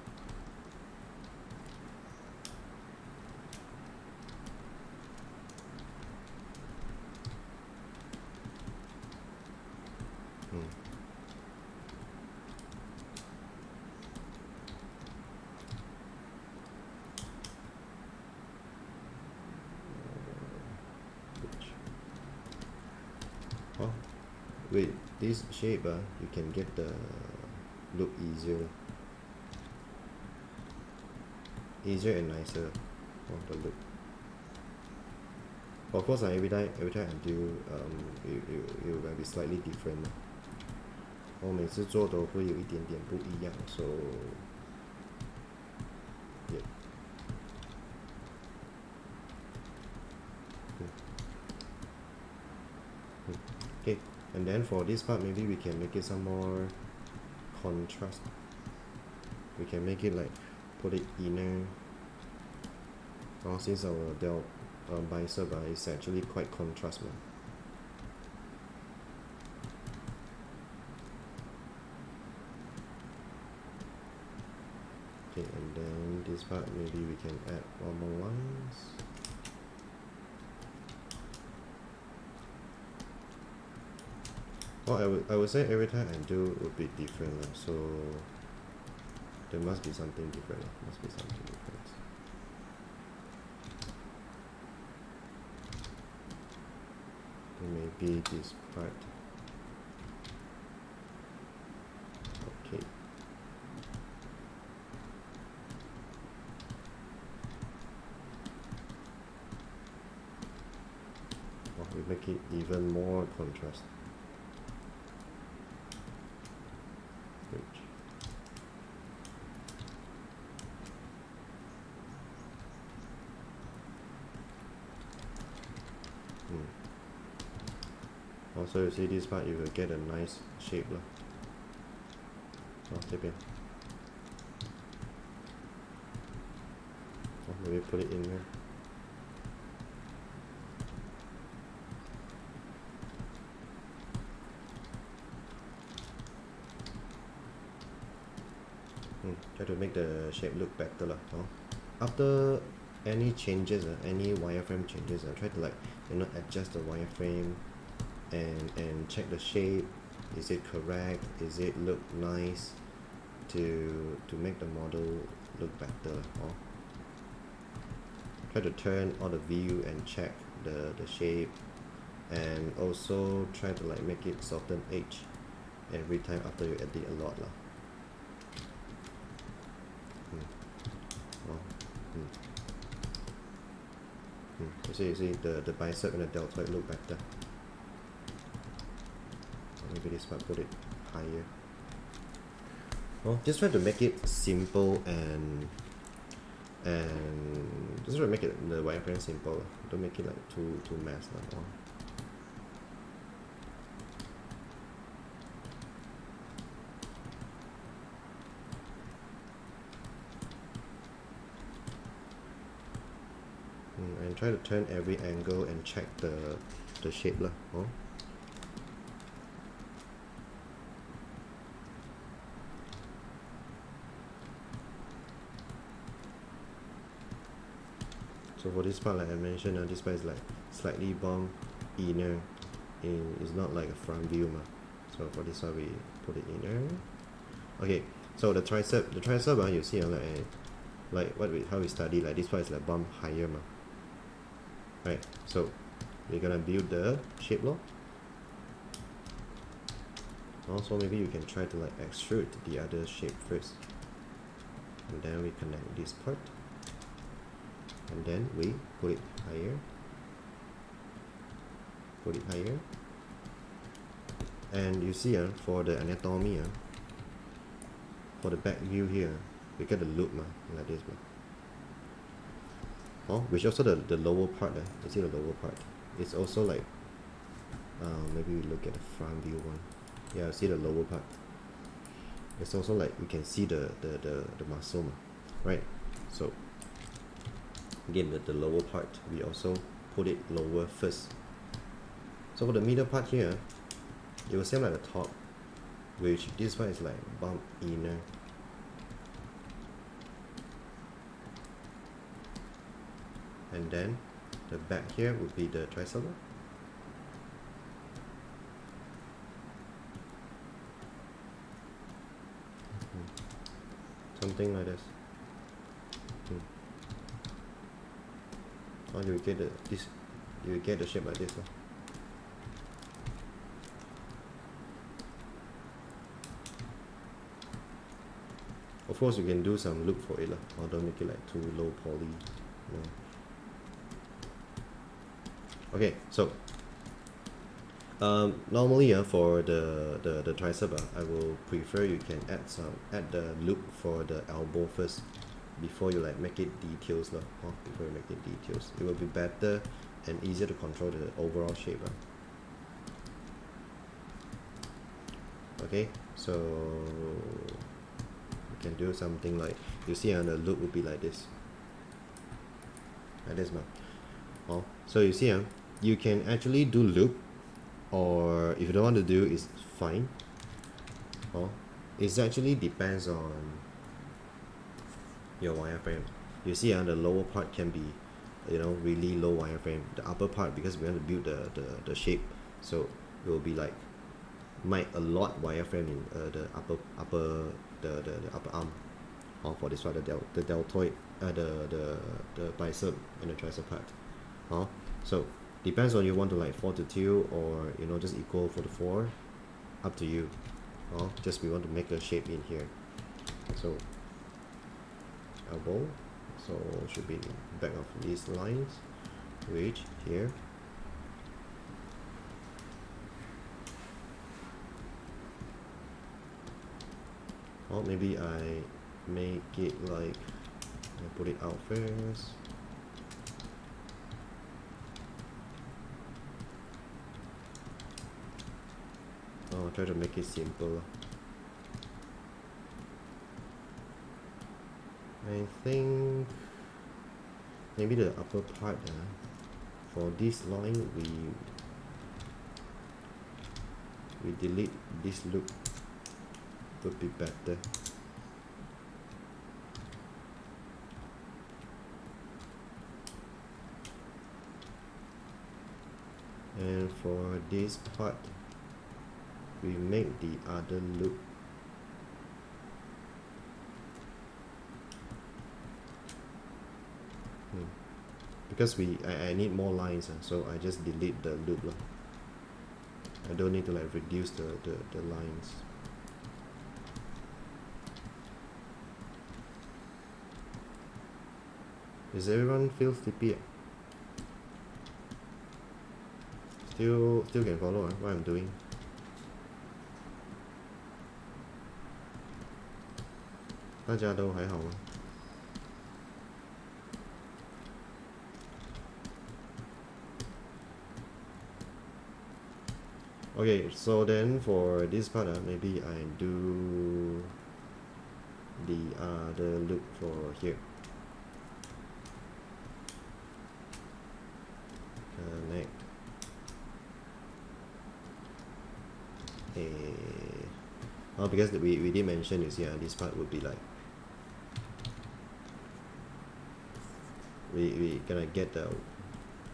With this shape, you can get the look easier and nicer on the look. Of course, every time I do, it will be slightly different. 我每次做都会有一点点不一样 ，so yeah. Okay, and then for this part, maybe we can make it some more contrast. We can make it like put it inner. Since our bicep is actually quite contrast. Okay, and then this part maybe we can add one more lines. Well, I would say every time I do it would be different, so there must be something different. maybe this part. Okay. We make it even more contrast. Great. Also, you see this part, you will get a nice shape lah. Maybe put it in here. Try to make the shape look better lah. After any changes, any wireframe changes, try to adjust the wireframe and check the shape. Is it correct? Is it look nice? To make the model look better. Try to turn all the view and check the shape, and also try to make it soften edge every time after you edit a lot lah. You see the bicep and the deltoid look better. Maybe this part, put it higher. Just try to make it simple and just try to make it the wireframe simple. Don't make it too messed up. And try to turn every angle and check the shape lah. So for this part, like I mentioned, this part is slightly bump inner. It's not like a front view ma. So for this one, we put it inner. Okay, so the tricep, you see how we study, this part is bump higher ma. Right, so we're gonna build the shape law. Also, maybe you can try to extrude the other shape first, and then we connect this part, and then we put it higher, and you see for the anatomy, for the back view here, we get the loop like this. Which also the lower part, you see the lower part, it's also maybe we look at the front view one. Yeah, see the lower part, it's also you can see the muscle right? So again, the lower part, we also put it lower first. So for the middle part here, it will seem like the top, which this one is bump inner. And then the back here would be the tricep. Something like this. You will get the shape like this. Of course, you can do some look for it, or don't make it too low poly. Okay, so normally for the tricep, I will prefer you can add the loop for the elbow first before you make it details before you make it details. It will be better and easier to control the overall shape. Okay, so you can do something you see the loop will be like this. So you see you can actually do loop, or if you don't want to do, it's fine. It actually depends on your wireframe. You see the lower part can be really low wireframe. The upper part, because we want to build the shape, so it will be might a lot wireframe in the upper arm. For this one, the deltoid, the bicep and the tricep part. So Depends on you want to like 4 to 2 or you know just equal for the 4, up to you. Just we want to make a shape in here. So elbow, so should be back of these lines, reach here. Or maybe I make it like I put it out first. I'll try to make it simple. I think maybe the upper part for this line we delete this loop would be better. And for this part we make the other loop because I need more lines, so I just delete the loop. I don't need to like reduce the lines. Does everyone feel sleepy? Still can follow what I'm doing. Đại家都还好吗？ Okay, so then for this part, maybe I do the other loop for here. Connect. Because we did mention is this part would be like we gonna get the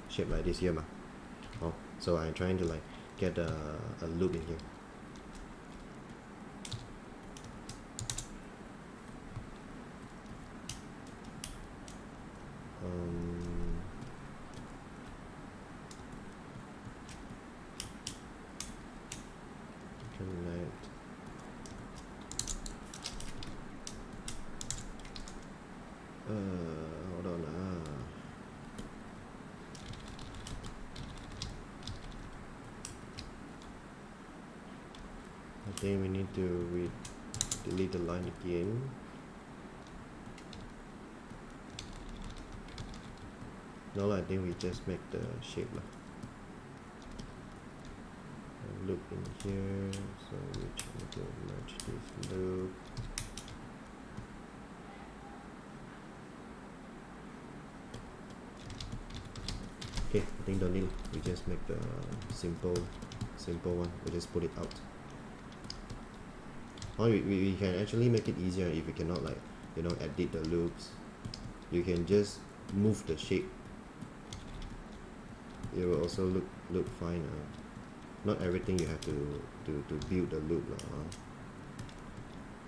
shape like this here, so I'm trying to like get a loop in here. Connect. Hold on. I think we need to delete the line again. No, I think we just make the shape. Loop in here, so we try to merge this loop. Okay, I think don't need. We just make the simple one. We just put it out. Or we can actually make it easier if you cannot like edit the loops. You can just move the shape. It will also look fine. Not everything you have to build the loop.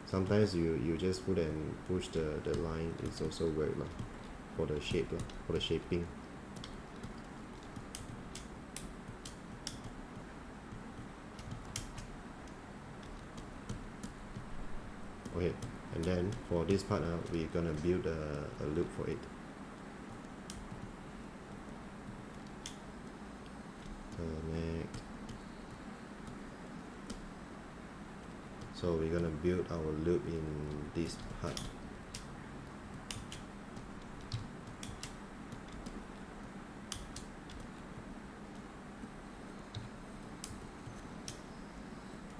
Sometimes you just put and push the line. It's also work for the shape, for the shaping. Okay, and then for this part we're gonna build a loop for it. Connect. So we're gonna build our loop in this part.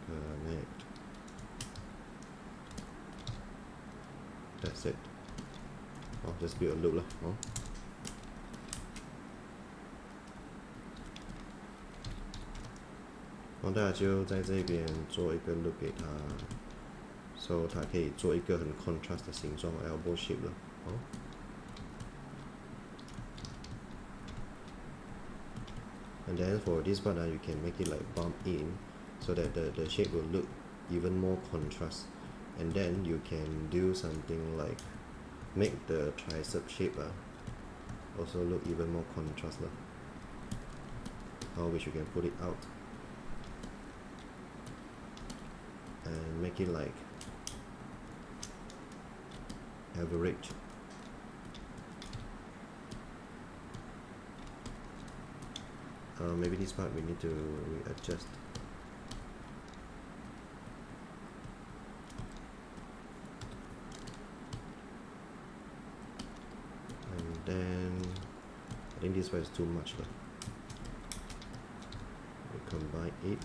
Connect. That's it. Just build a loop 大家就在这边做一个 loop 给它 ，so 它可以做一个很 contrast 的形状 elbow shape 了And then for this part you can make it like bump in, so that the shape will look even more contrast. And then you can do something like make the tricep shape also look even more contrast how we can put it out and make it like average. Maybe this part we need to readjust. And then I think this part is too much. We combine it.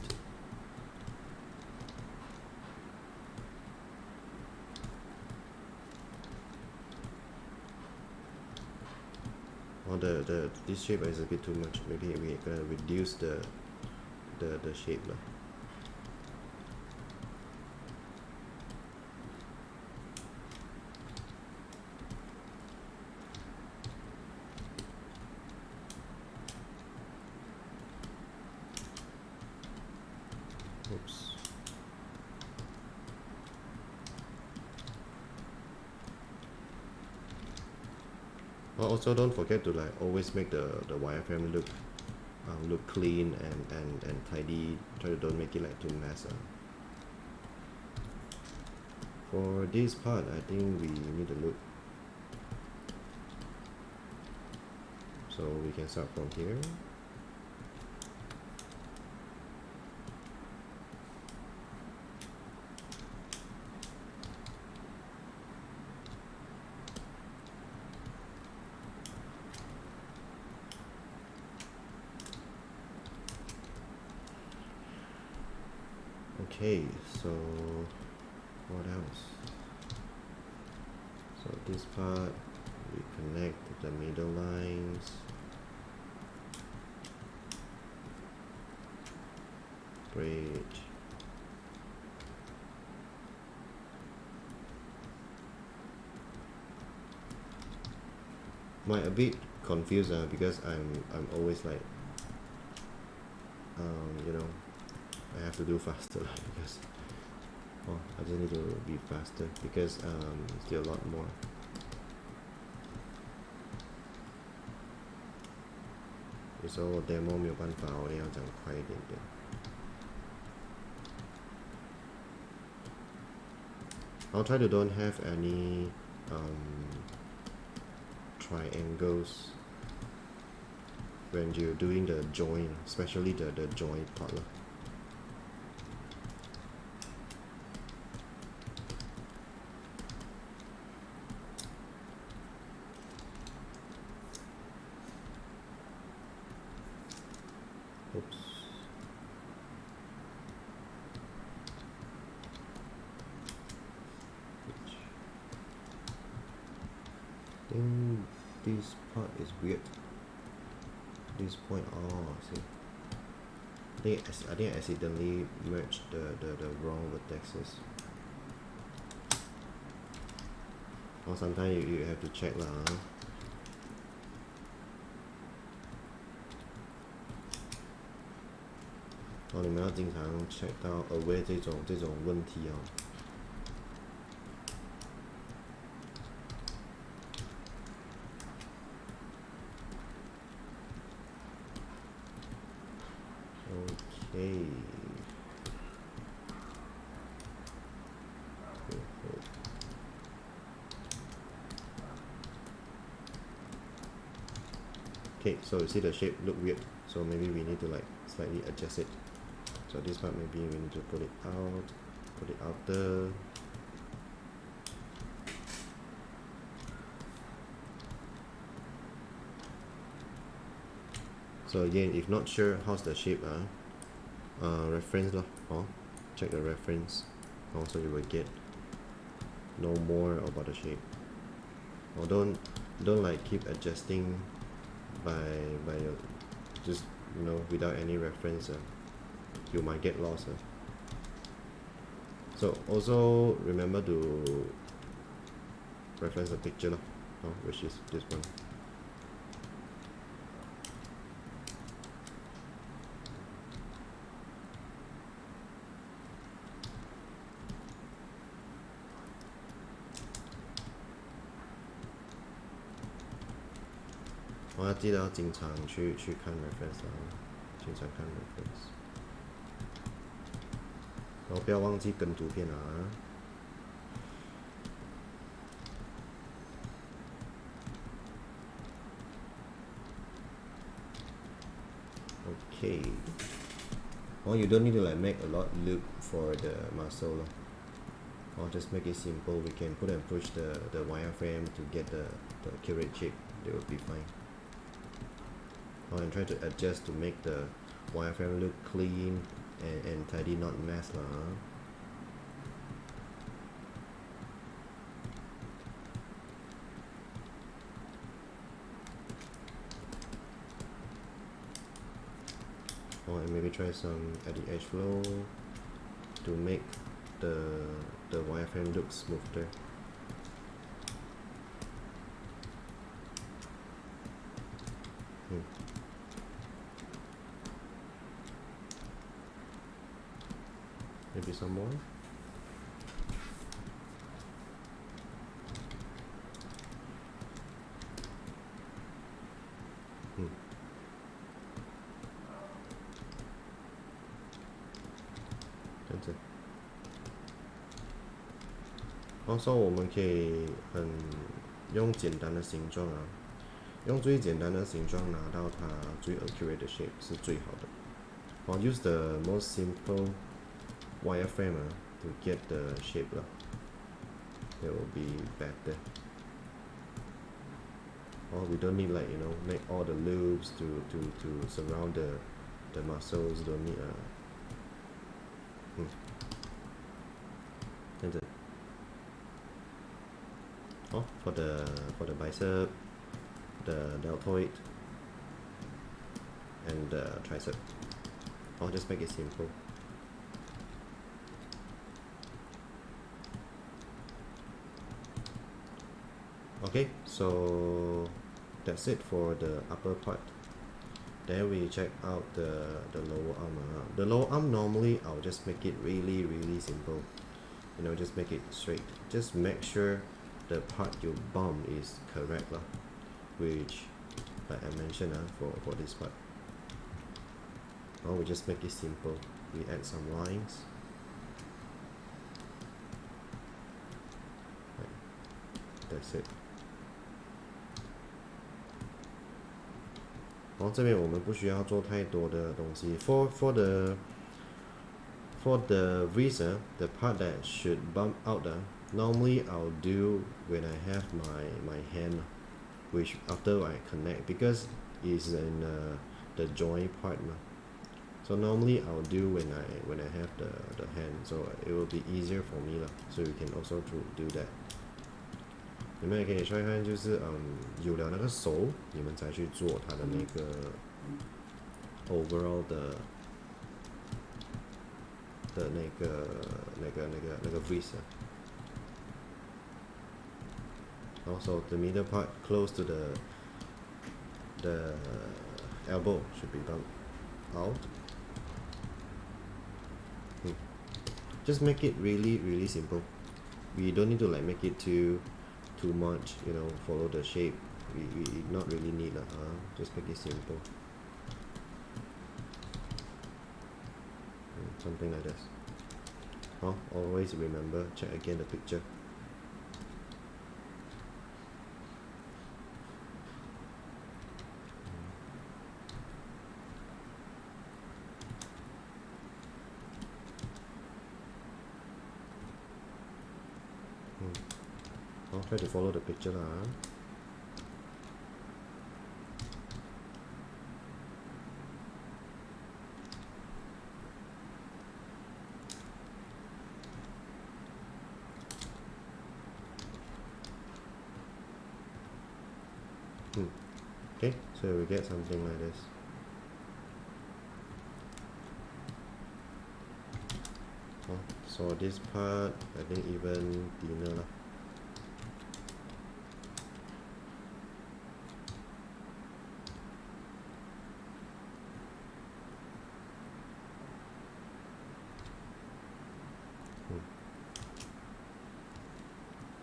This shape is a bit too much. Maybe we gonna reduce the shape. Oops. Also, don't forget to like always make the wireframe look clean and tidy. Try to don't make it like too messy. For this part, I think we need to look. So we can start from here. Okay, so what else? So this part, we connect the middle lines. Great. Might a bit confused because I'm always like you know, I have to do faster because I just need to be faster because still a lot more. So demo 没有办法，我要讲快一点点。I'll try to don't have any triangles when you're doing the join, especially the join part. Oops. I think this part is weird. This point, see. I think I accidentally merged the wrong vertices. Or sometimes you have to check lah. 你们要经常 check 到 away 这种问题哦。Okay. Okay, so you see the shape look weird, so maybe we need to like slightly adjust it. So this part maybe we need to put it out there. So again, if not sure how's the shape, reference check the reference. Also you will know more about the shape. Or don't like keep adjusting by your, just without any reference. You might get lost. So also remember to reference the picture, which is this one. I 记得要经常去看 reference 去想看 reference。然后不要忘记跟图片啊。Okay. Or you don't need to like make a lot loop for the muscle. Or just make it simple. We can put and push the wireframe to get the accurate shape. They will be fine. And try to adjust to make the wireframe look clean and tidy, not mess lah. Or maybe try some at the edge flow to make the wireframe look smoother. Maybe some more. Also 我们可以用简单的形状啊，用最简单的形状拿到它最 accurate 的 shape 是最好的。Or use the most simple wireframe to get the shape lah. It will be better. Or we don't need like make all the loops to surround the muscles. Don't need for the bicep, the deltoid, and the tricep. I'll just make it simple. Okay, so that's it for the upper part. Then we check out the lower arm. The lower arm normally I'll just make it really simple. Just make it straight. Just make sure the part you bump is correct lah, which like I mentioned for this part. Now we just make it simple. We add some lines. That's it. 然后这边我们不需要做太多的东西。For the wrist, the part that should bump out, normally I'll do when I have my hand, which after I connect, because it's in the joint part. So normally I'll do when I have the hand, so it will be easier for me lah. So you can also do that. 你们也可以try看，就是有了那个手，你们才去做它的那个 overall 的那个 wrist。Also the middle part close to the elbow should be bumped out. Just make it really simple. We don't need to like make it too much, follow the shape. We not really need that. Just make it simple. Something like this. Always remember, check again the picture. Try to follow the picture lah. Okay, so we get something like this. So this part, I think even thinner lah.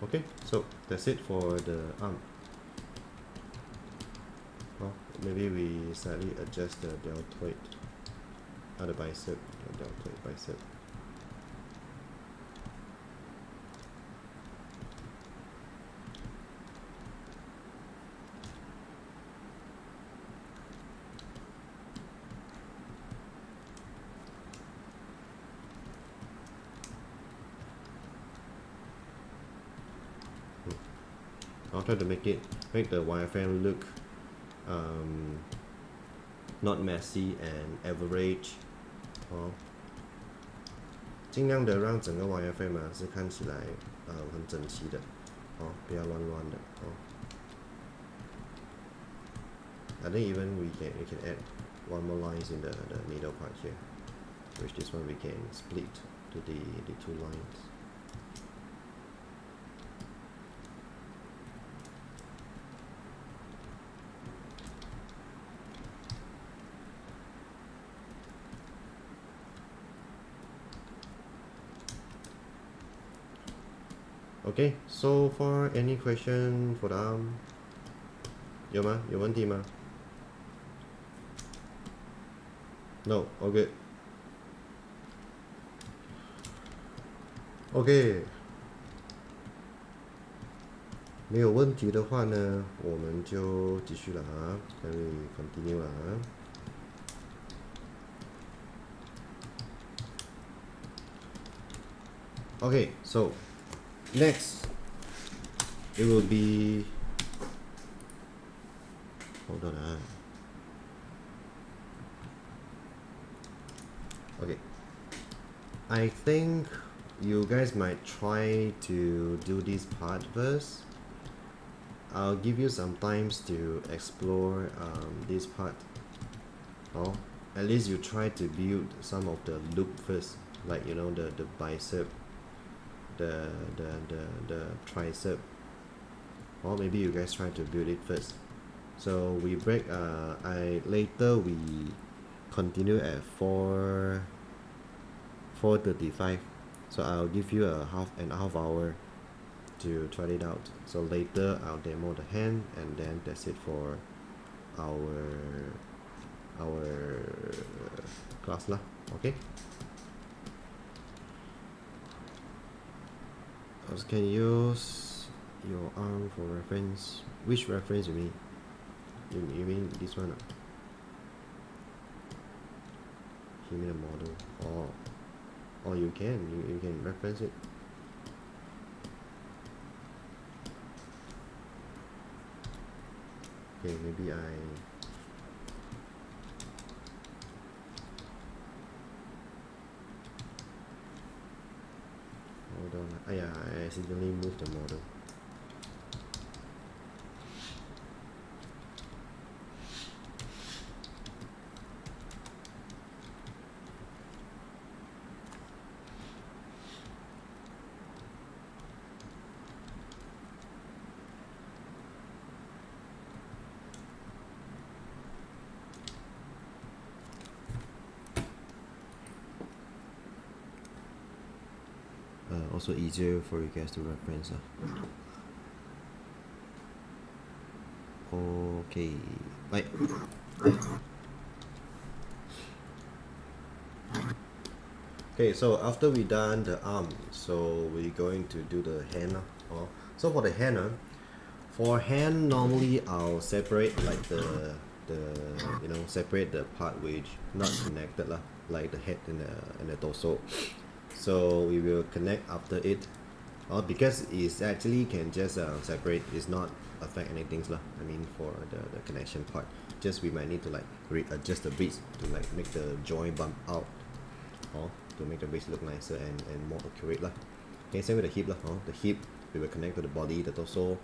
Okay, so that's it for the arm. Maybe we slightly adjust the deltoid. other bicep, deltoid bicep. I'll try to make the wireframe look not messy and average 哦，尽量的让整个 wireframe 是看起来很整齐的哦，不要乱乱的哦。I think even we can add one more lines in the middle part here, which this one we can split to the two lines. Okay, so far any question for the arm? 有吗？有问题吗？ No, all good. Okay. 没有问题的话呢，我们就继续了啊，可以 continue 了啊。Okay, so next it will be, hold on ah. Okay, I think you guys might try to do this part first. I'll give you some times to explore this part. Oh, at least you try to build some of the loop first, like you know the bicep, the tricep. Or maybe you guys try to build it first. So we break. Later we continue at 4:35. So I'll give you a half hour to try it out. So later I'll demo the hand, and then that's it for our class lah. Okay. Can use your arm for reference. Which reference you mean? You mean this one? You mean a model? Or you can reference it. Okay, maybe hold on. Yeah, I accidentally moved the model. Also easier for you guys to reference. Okay, right. Okay, so after we done the arm, so we're going to do the hand. So for the hand, normally I'll separate like the separate the part which not connected lah, like the head and the torso. So we will connect after it, because it's actually can just separate. It's not affect anything lah. I mean for the connection part, just we might need to like readjust the bridge to like make the joint bump out, to make the bridge look nicer and more accurate lah. Okay, same with the hip lah. The hip we will connect to the body, the torso,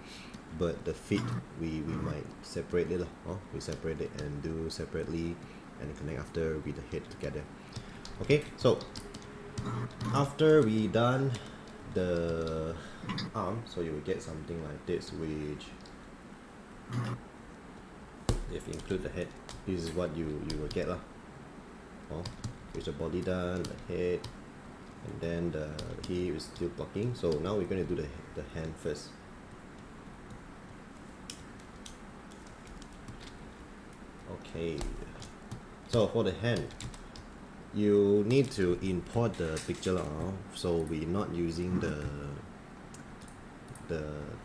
but the feet we might separate it lah. We separate it and do separately and connect after with the head together. Okay, so after we done the arm, so you will get something like this, which if you include the head, this is what you will get lah. With the body done, the head, and then the hip is still blocking. So now we're going to do the hand first. Okay, so for the hand, you need to import the picture so we're not using the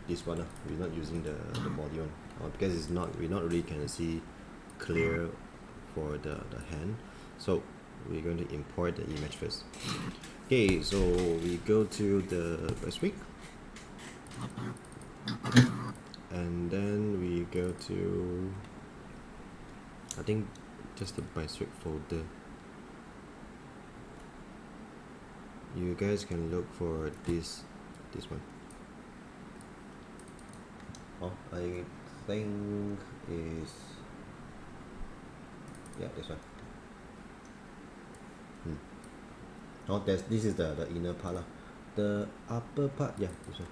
this one we're not using the body one because it's not, we're not really can see clear for the hand, so we're going to import the image first. Okay, so we go to the first week and then we go to, I think, just the Brunswick folder. You guys can look for this one. I think is, yeah, this one. This is the inner part lah. The upper part, yeah, this one.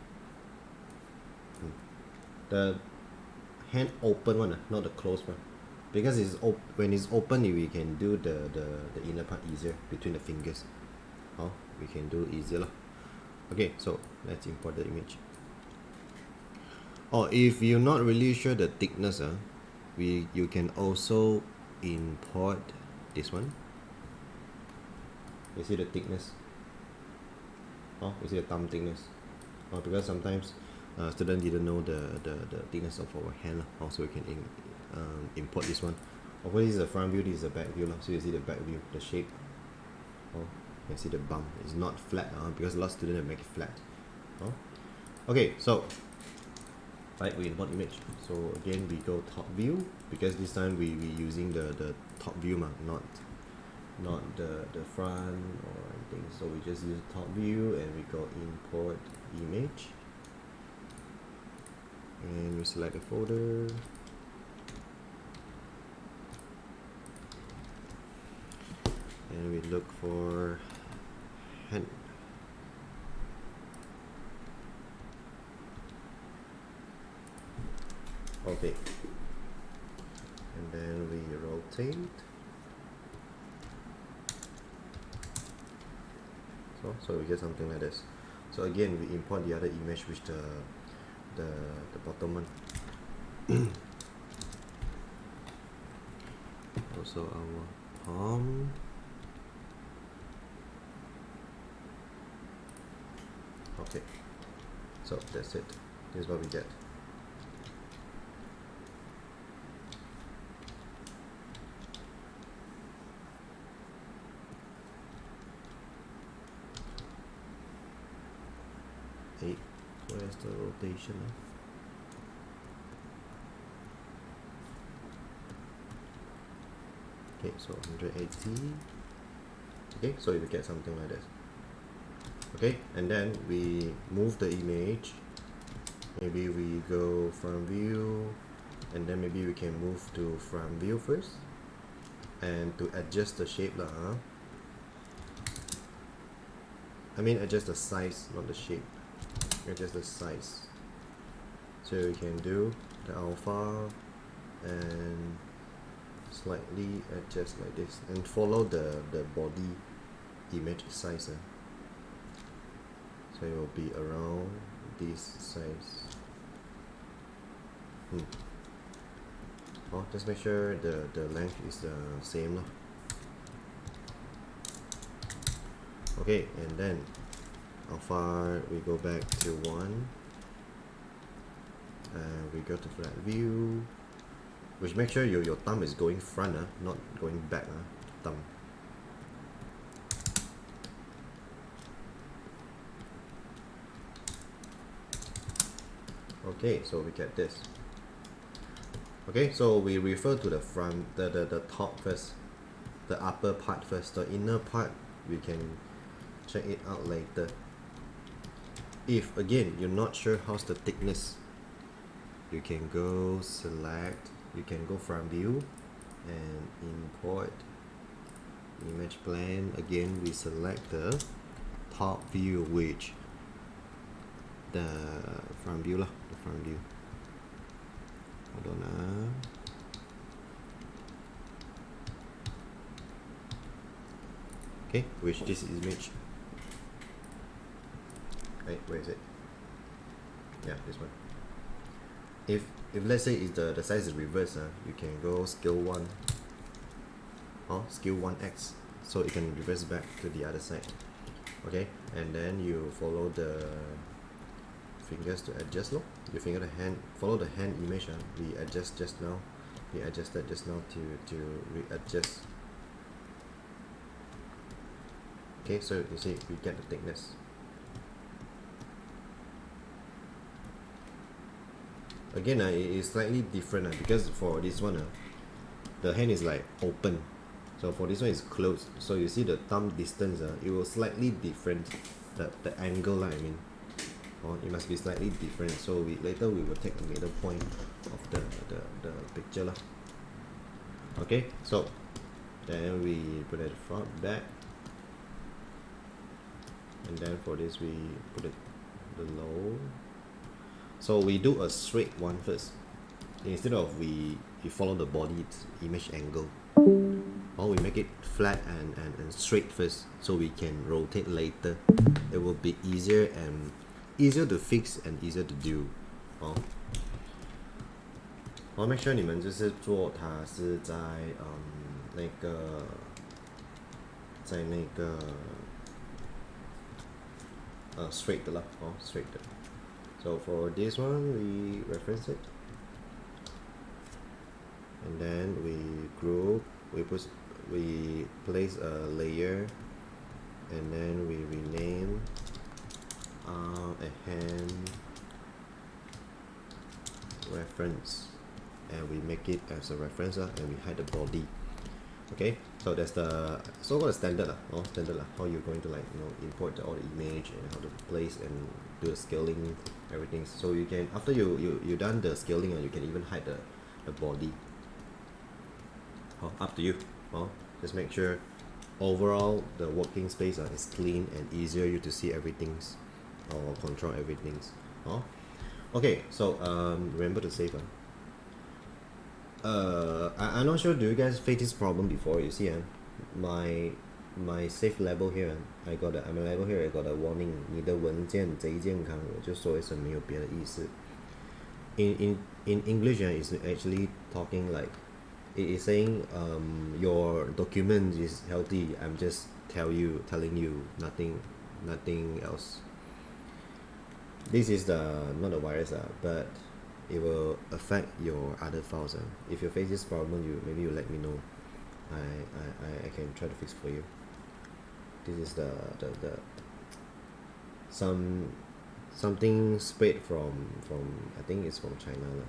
The hand open one, not the closed one, because it's when it's open, we can do the inner part easier between the fingers. We can do easier lah. Okay, so let's import the image. If you're not really sure the thickness, you can also import this one. You see the thickness? You see the thumb thickness? Because sometimes students didn't know the thickness of our hand, so we can import this one. This is the front view, this is the back view, so you see the back view, the shape. You can see the bump. It's not flat because a lot of students make it flat. Okay, so we import image. So again, we go top view, because this time we using the top view, not the front or anything. So we just use top view and we go import image, and we select the folder, and we look for hand. Okay, and then we rotate. So we get something like this. So again, we import the other image, which the bottom one. Also our palm. Okay, so that's it. This is what we get. Where's the rotation? Okay, so 180. Okay, so you get something like this. Okay, and then we move the image. Maybe we go front view, and then maybe we can move to front view first, and to adjust the shape I mean adjust the size, not the shape. Adjust the size. So we can do the alpha and slightly adjust like this, and follow the body image size. So it will be around this size. Just make sure the length is the same. Okay, and then alpha, we go back to 1, and we go to flat view, which make sure your thumb is going front, not going back. Thumb. Okay, so we get this. Okay, so we refer to the front, the top first, the upper part first. The inner part we can check it out later. If again you're not sure how's the thickness, you can go select, you can go front view and import image plan. Again, we select the top view, which the front view lah, the front view. Hold on. Okay, which this image. Right, where is it? Yeah, this one. If let's say is the size is reversed, you can go scale 1. Scale 1x. so it can reverse back to the other side. Okay, and then you follow the fingers to adjust. Look, you finger the hand, follow the hand image. We adjust just now. We adjusted just now to readjust. Okay, so you see we get the thickness. Again, it is slightly different because for this one, the hand is like open. So for this one it's closed. So you see the thumb distance, it will slightly different. The angle, I mean, it must be slightly different. So later we will take a middle point of the picture lah. Okay, so then we put it front, back, and then for this we put it below. So we do a straight one first. Instead of we follow the body image angle, or we make it flat and straight first, so we can rotate later. It will be easier to fix and easier to do. 我 make sure 你们就是做它是在那个straight 的啦，straight 的。So for this one we reference it, and then we group, we place a layer, and then we rename a hand reference, and we make it as a reference, and we hide the body. Okay, so that's the so-called standard how you're going to import all the image and how to place and do the scaling, everything. So you can, after you done the scaling, you can even hide the body. Up to you. Just make sure overall the working space is clean and easier you to see everything or control everything. Okay, so remember to save. I'm not sure, do you guys face this problem before? You see, my save level here, I got a level here, I got a warning. 你的文件贼健康，我就说一声没有别的意思。In English, it's actually talking like it is saying your document is healthy. I'm just telling you nothing else. This is not a virus, but it will affect your other files. If you face this problem, maybe you let me know. I can try to fix for you. This is the something spread from I think it's from China lah.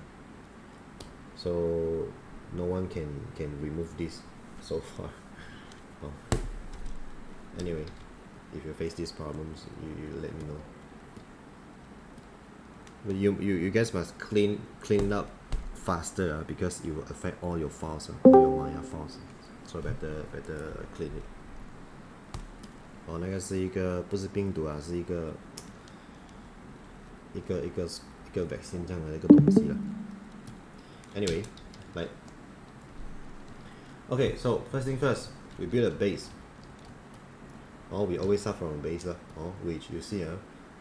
So no one can remove this so far. Anyway, if you face these problems, you let me know. But you guys must clean up faster, because it will affect all your files, all your Maya files. So better clean it. 那个是一个不是病毒是一个 vaccine 这样的一个东西啦。Anyway, okay, so first thing first, we build a base. We always start from a base lah. Which you see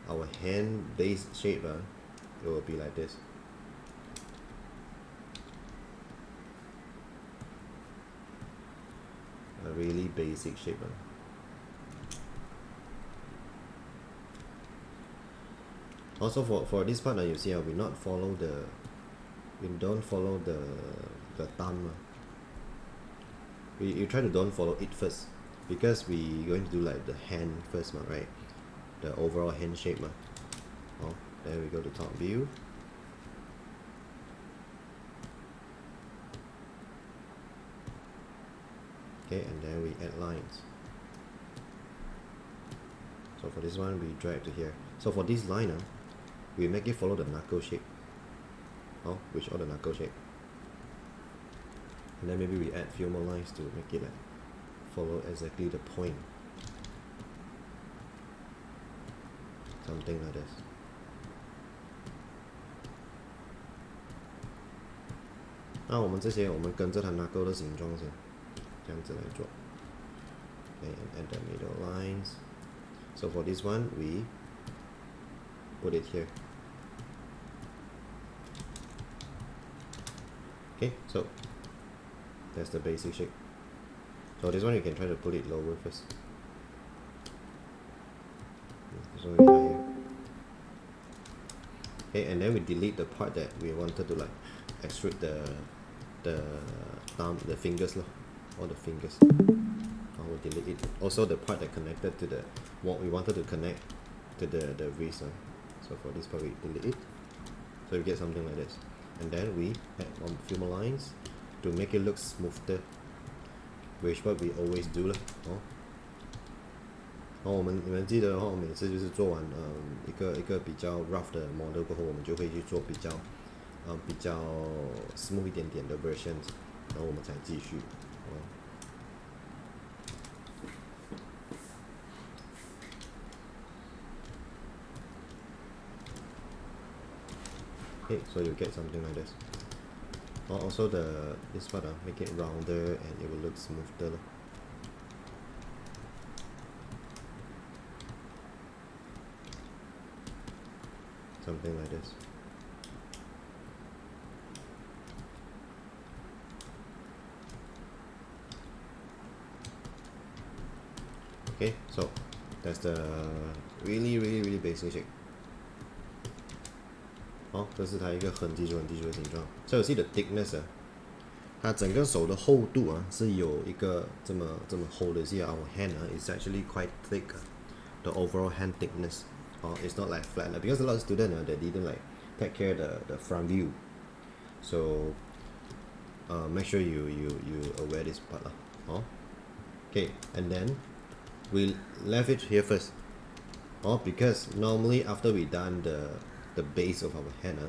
our hand base shape it will be like this. A really basic shape. Also for this part, you see we don't follow the thumb. We try to don't follow it first, because we going to do like the hand first, right? The overall hand shape. Then we go to top view. Okay, and then we add lines. So for this one, we drag to here. So for this line, we make it follow the knuckle shape. Which are the knuckle shape. And then maybe we add few more lines to make it follow exactly the point. Something like this. Okay, and add the middle lines. So for this one, we put it here. Okay, so that's the basic shape. So this one you can try to put it lower first. This one will be higher. Okay, and then we delete the part that we wanted to like extrude the thumb, the fingers lah, all the fingers. I will delete it. Also the part that connected to the what we wanted to connect to the wrist. So for this part we delete it. So you get something like this. And then we add a few more lines to make it look smoother, which what we always do 啦，你们记得的话，我每次就是做完一个比较 rough 的 model 过后，我们就会去做比较smooth 一点点的 versions， 然后我们才继续。Okay, so you get something like this. Also this part make it rounder and it will look smoother. Something like this. Okay, so that's the really basic shape. 这是它一个很基础的形状。So you see the thickness 它整个手的厚度是有一个这么厚的。See our hand is actually quite thick. The overall hand thickness. It's not like flat because a lot of students they didn't like take care the front view. So make sure you aware this part lah. Okay, and then we left it here first. Because normally after we done the base of our hand,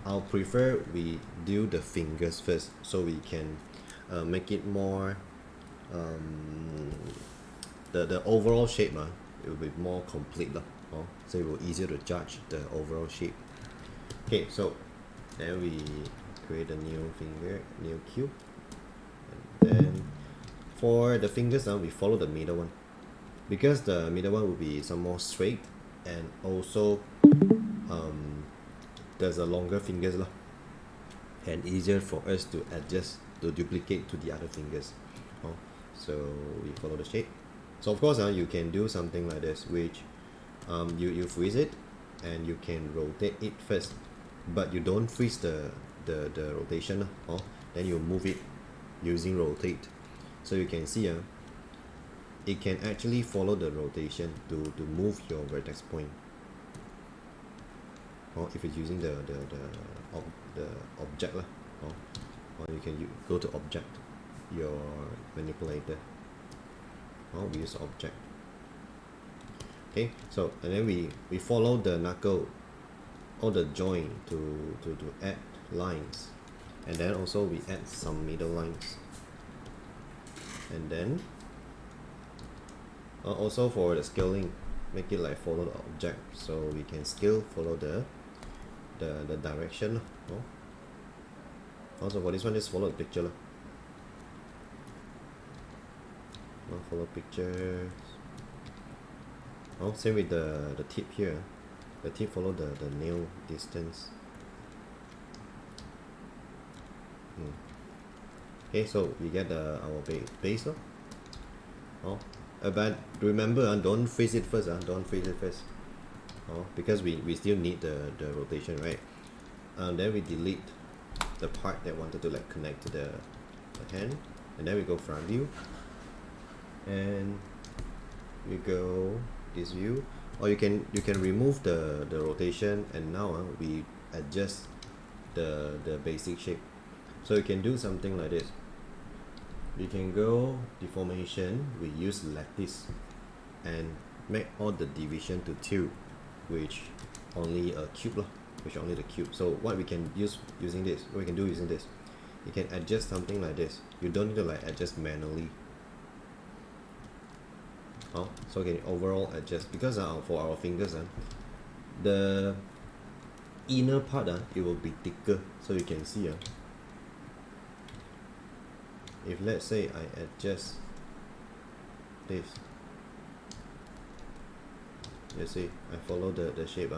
I'll prefer we do the fingers first so we can make it more the overall shape it will be more complete so it will easier to judge the overall shape. Okay, so then we create a new finger, new cube, and then for the fingers we follow the middle one because the middle one will be some more straight and also there's a longer fingers and easier for us to adjust to duplicate to the other fingers. So we follow the shape. So of course you can do something like this, which you freeze it and you can rotate it first, but you don't freeze the rotation then you move it using rotate. So you can see it can actually follow the rotation to move your vertex point. If it's using the object or you can go to object, your manipulator. We use object. Okay, so and then we follow the knuckle or the joint to add lines, and then also we add some middle lines, and then also for the scaling, make it like follow the object so we can scale follow the direction. Also for this one, just follow the picture. Follow pictures. Same with the tip here. The tip follow the nail distance. Okay, so we get our base. But remember, don't freeze it first. Don't freeze it first. Because we still need the rotation, right? Then we delete the part that wanted to like connect to the hand, and then we go front view, and we go this view, or you can remove the rotation, and now we adjust the basic shape. So you can do something like this. We can go deformation, we use lattice and make all the division to 2, which only a cube which only the cube. So what we can using this, you can adjust something like this. You don't need to like adjust manually. So you can overall adjust because for our fingers the inner part it will be thicker. So you can see if let's say I adjust this, you see I follow the shape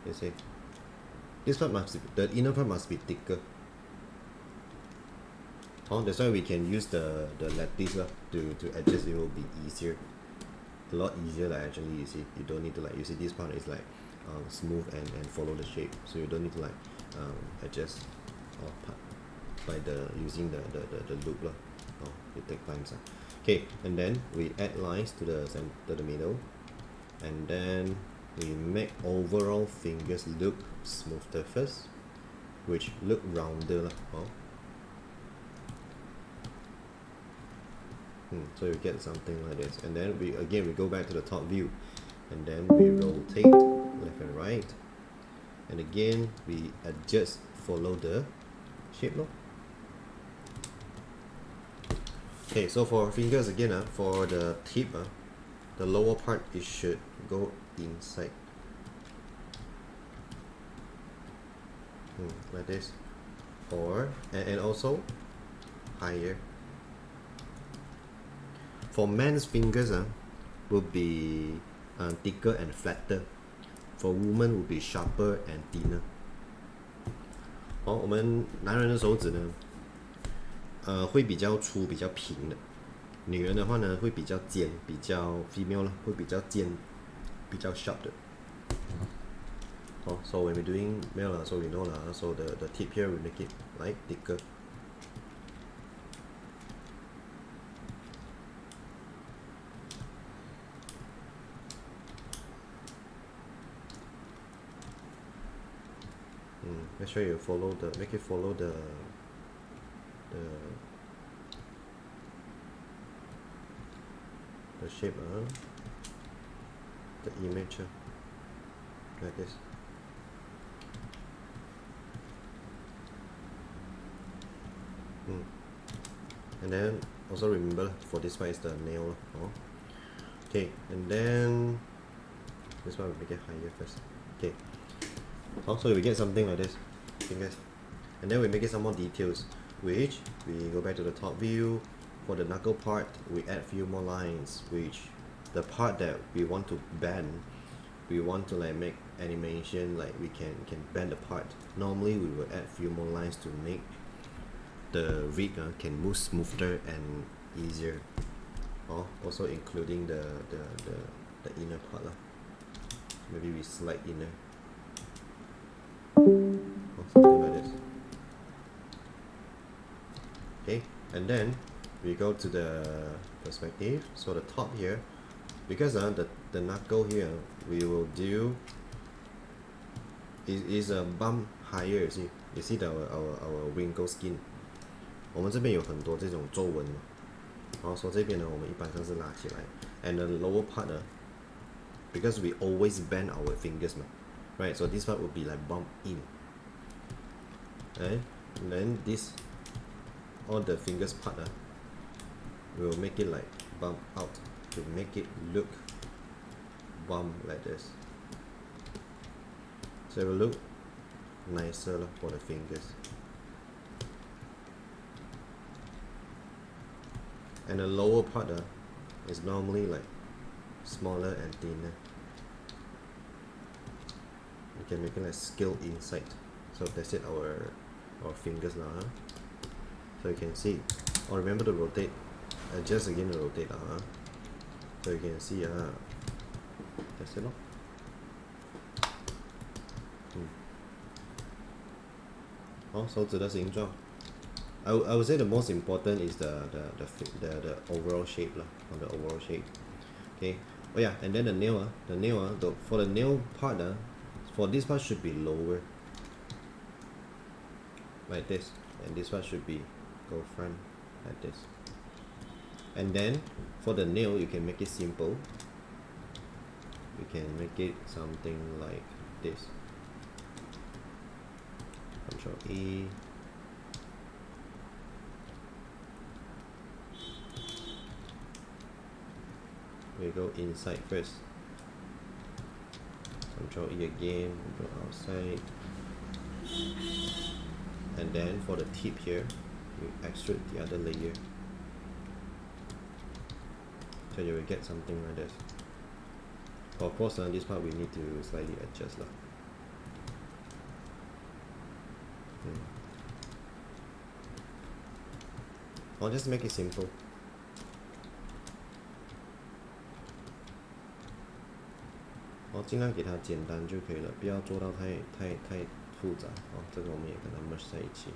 you see this part the inner part must be thicker. Oh, that's why we can use the lattice to adjust. It will be easier, a lot easier. Like actually, you see, you don't need to like, you see this part is like smooth and follow the shape, so you don't need to like adjust or part by the using the loop lah. Oh, it take time. Okay, and then we add lines to the center, to the middle, and then we make overall fingers look smoother first, which look rounder lah. Oh. So you get something like this, and then we go back to the top view, and then we rotate left and right, and again we adjust, follow the shape no? Okay, so for fingers again, for the tip, the lower part, it should go inside, like this, or and also higher. For men's fingers will be thicker and flatter. For women will be sharper and thinner. 好，我们男人的手指呢，会比较粗、比较平的。女人的话呢，会比较尖，比较 female 啦，会比较尖，比较 sharp 的。So when we're doing male, so we know so the tip here we make it like thicker. Make sure you follow make it follow the shape, the image, like this. And then also remember for this one is the nail. Okay, and then this one we make it higher first. Okay. So we get something like this, okay guys, and then we make it some more details, which we go back to the top view. For the knuckle part, we add few more lines, which the part that we want to bend, we want to like make animation, like we can bend the part. Normally we will add few more lines to make the rig can move smoother and easier. Also including the inner part lah. Maybe we slide inner. Something like this. Okay, and then we go to the perspective. So the top here, because the knuckle here we will do is a bump higher. You see our wrinkle skin. 我们这边有很多这种皱纹，然后说这边呢，我们一般上是拉起来 ，and the lower part because we always bend our fingers right? So this part will be like bump in, and then this all the fingers part we will make it like bump out to make it look bump like this. So it will look nicer for the fingers. And the lower part is normally like smaller and thinner. We can make it like scale inside. So that's it, our fingers now. So you can see. Remember to rotate. Adjust again to rotate. So you can see. That's it. Oh, 手指的形状。I would say the most important is the overall shape or the overall shape. Okay. Oh yeah, and then the nail for the nail part for this part should be lower, like this, and this part should be go front like this. And then for the nail you can make it simple. You can make it something like this. Control E. We go inside first. Control E again, we go outside. And then for the tip here, we extrude the other layer. So you will get something like this. Of course, this part we need to slightly adjust. I'll just make it simple. I'll 尽量给它简单就可以了，不要做到太复杂。这个我们也跟它 merge 在一起。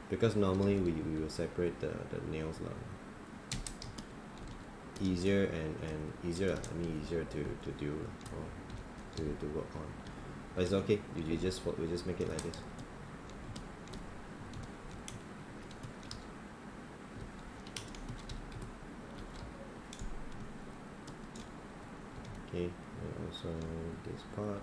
Because normally we will separate the nails lah. Easier and easier, I mean easier to do or to work on. But it's okay. We just make it like this. Okay, and also this part.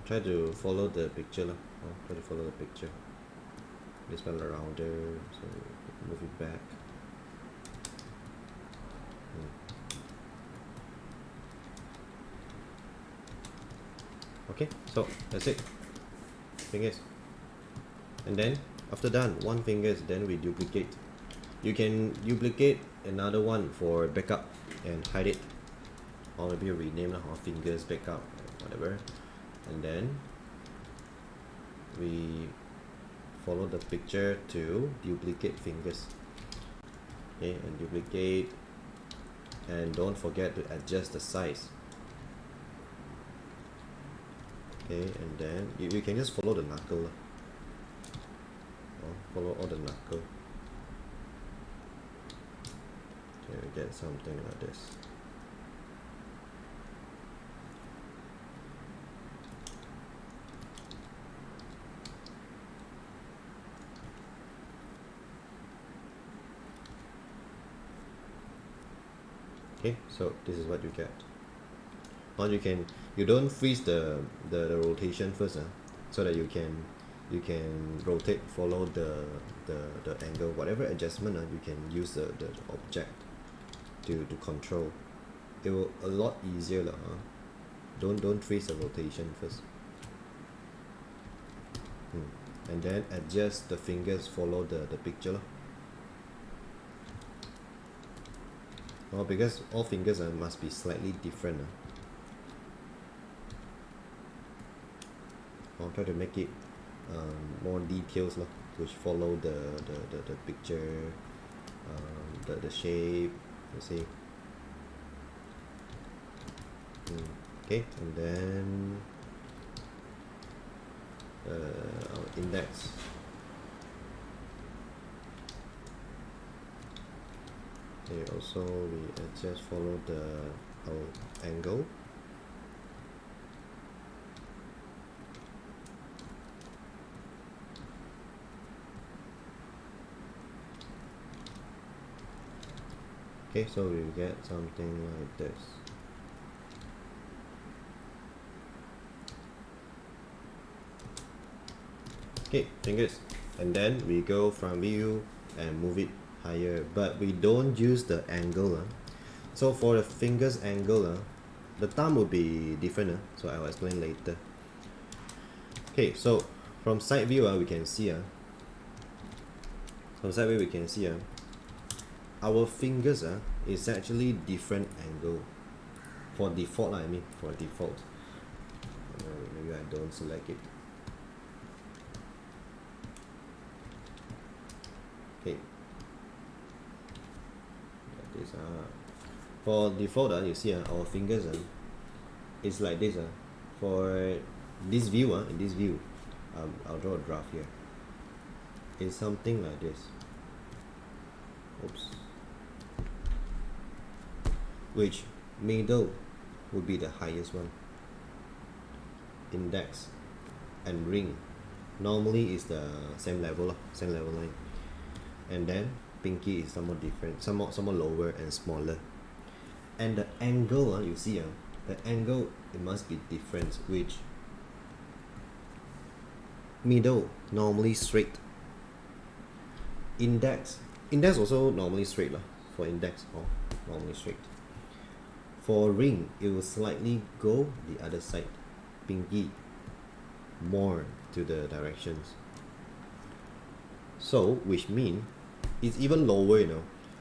Try to follow the picture lah. Try to follow the picture. This one around there, so move it back. Okay, so that's it. Fingers. And then after done, one fingers, then we duplicate. You can duplicate another one for backup and hide it, or maybe rename or fingers backup, whatever. And then we follow the picture to duplicate fingers. Okay, and duplicate, and don't forget to adjust the size. Okay, and then you can just follow the knuckle. Follow all the knuckle. Okay, we get something like this. Okay, so this is what you get. Or you don't freeze the rotation first, so that you can rotate, follow the angle, whatever adjustment you can use the object to control. It will a lot easier Don't freeze the rotation first. And then adjust the fingers, follow the picture. Because all fingers must be slightly different. I'll try to make it more details which follow the picture, the shape, you see. Okay, and then our index. Okay, also we just follow our angle. Okay, so we get something like this. Okay, fingers. And then we go from view and move it higher, but we don't use the angle. So for the fingers angle, the thumb will be different, so I will explain later. Okay, so from side view we can see our fingers is actually different angle for default. I mean for default. Maybe I don't select it. Okay. Like this. For default, you see our fingers it's like this. For this view, in this view, I'll draw a draft here. It's something like this. Oops. Which middle would be the highest one. Index and ring normally is the same level line, and then pinky is somewhat different, somewhat lower and smaller. And the angle, you see the angle, it must be different, which middle normally straight, index also normally straight for index, normally straight. For ring, it will slightly go the other side, pinky more to the directions. So which means it's even lower,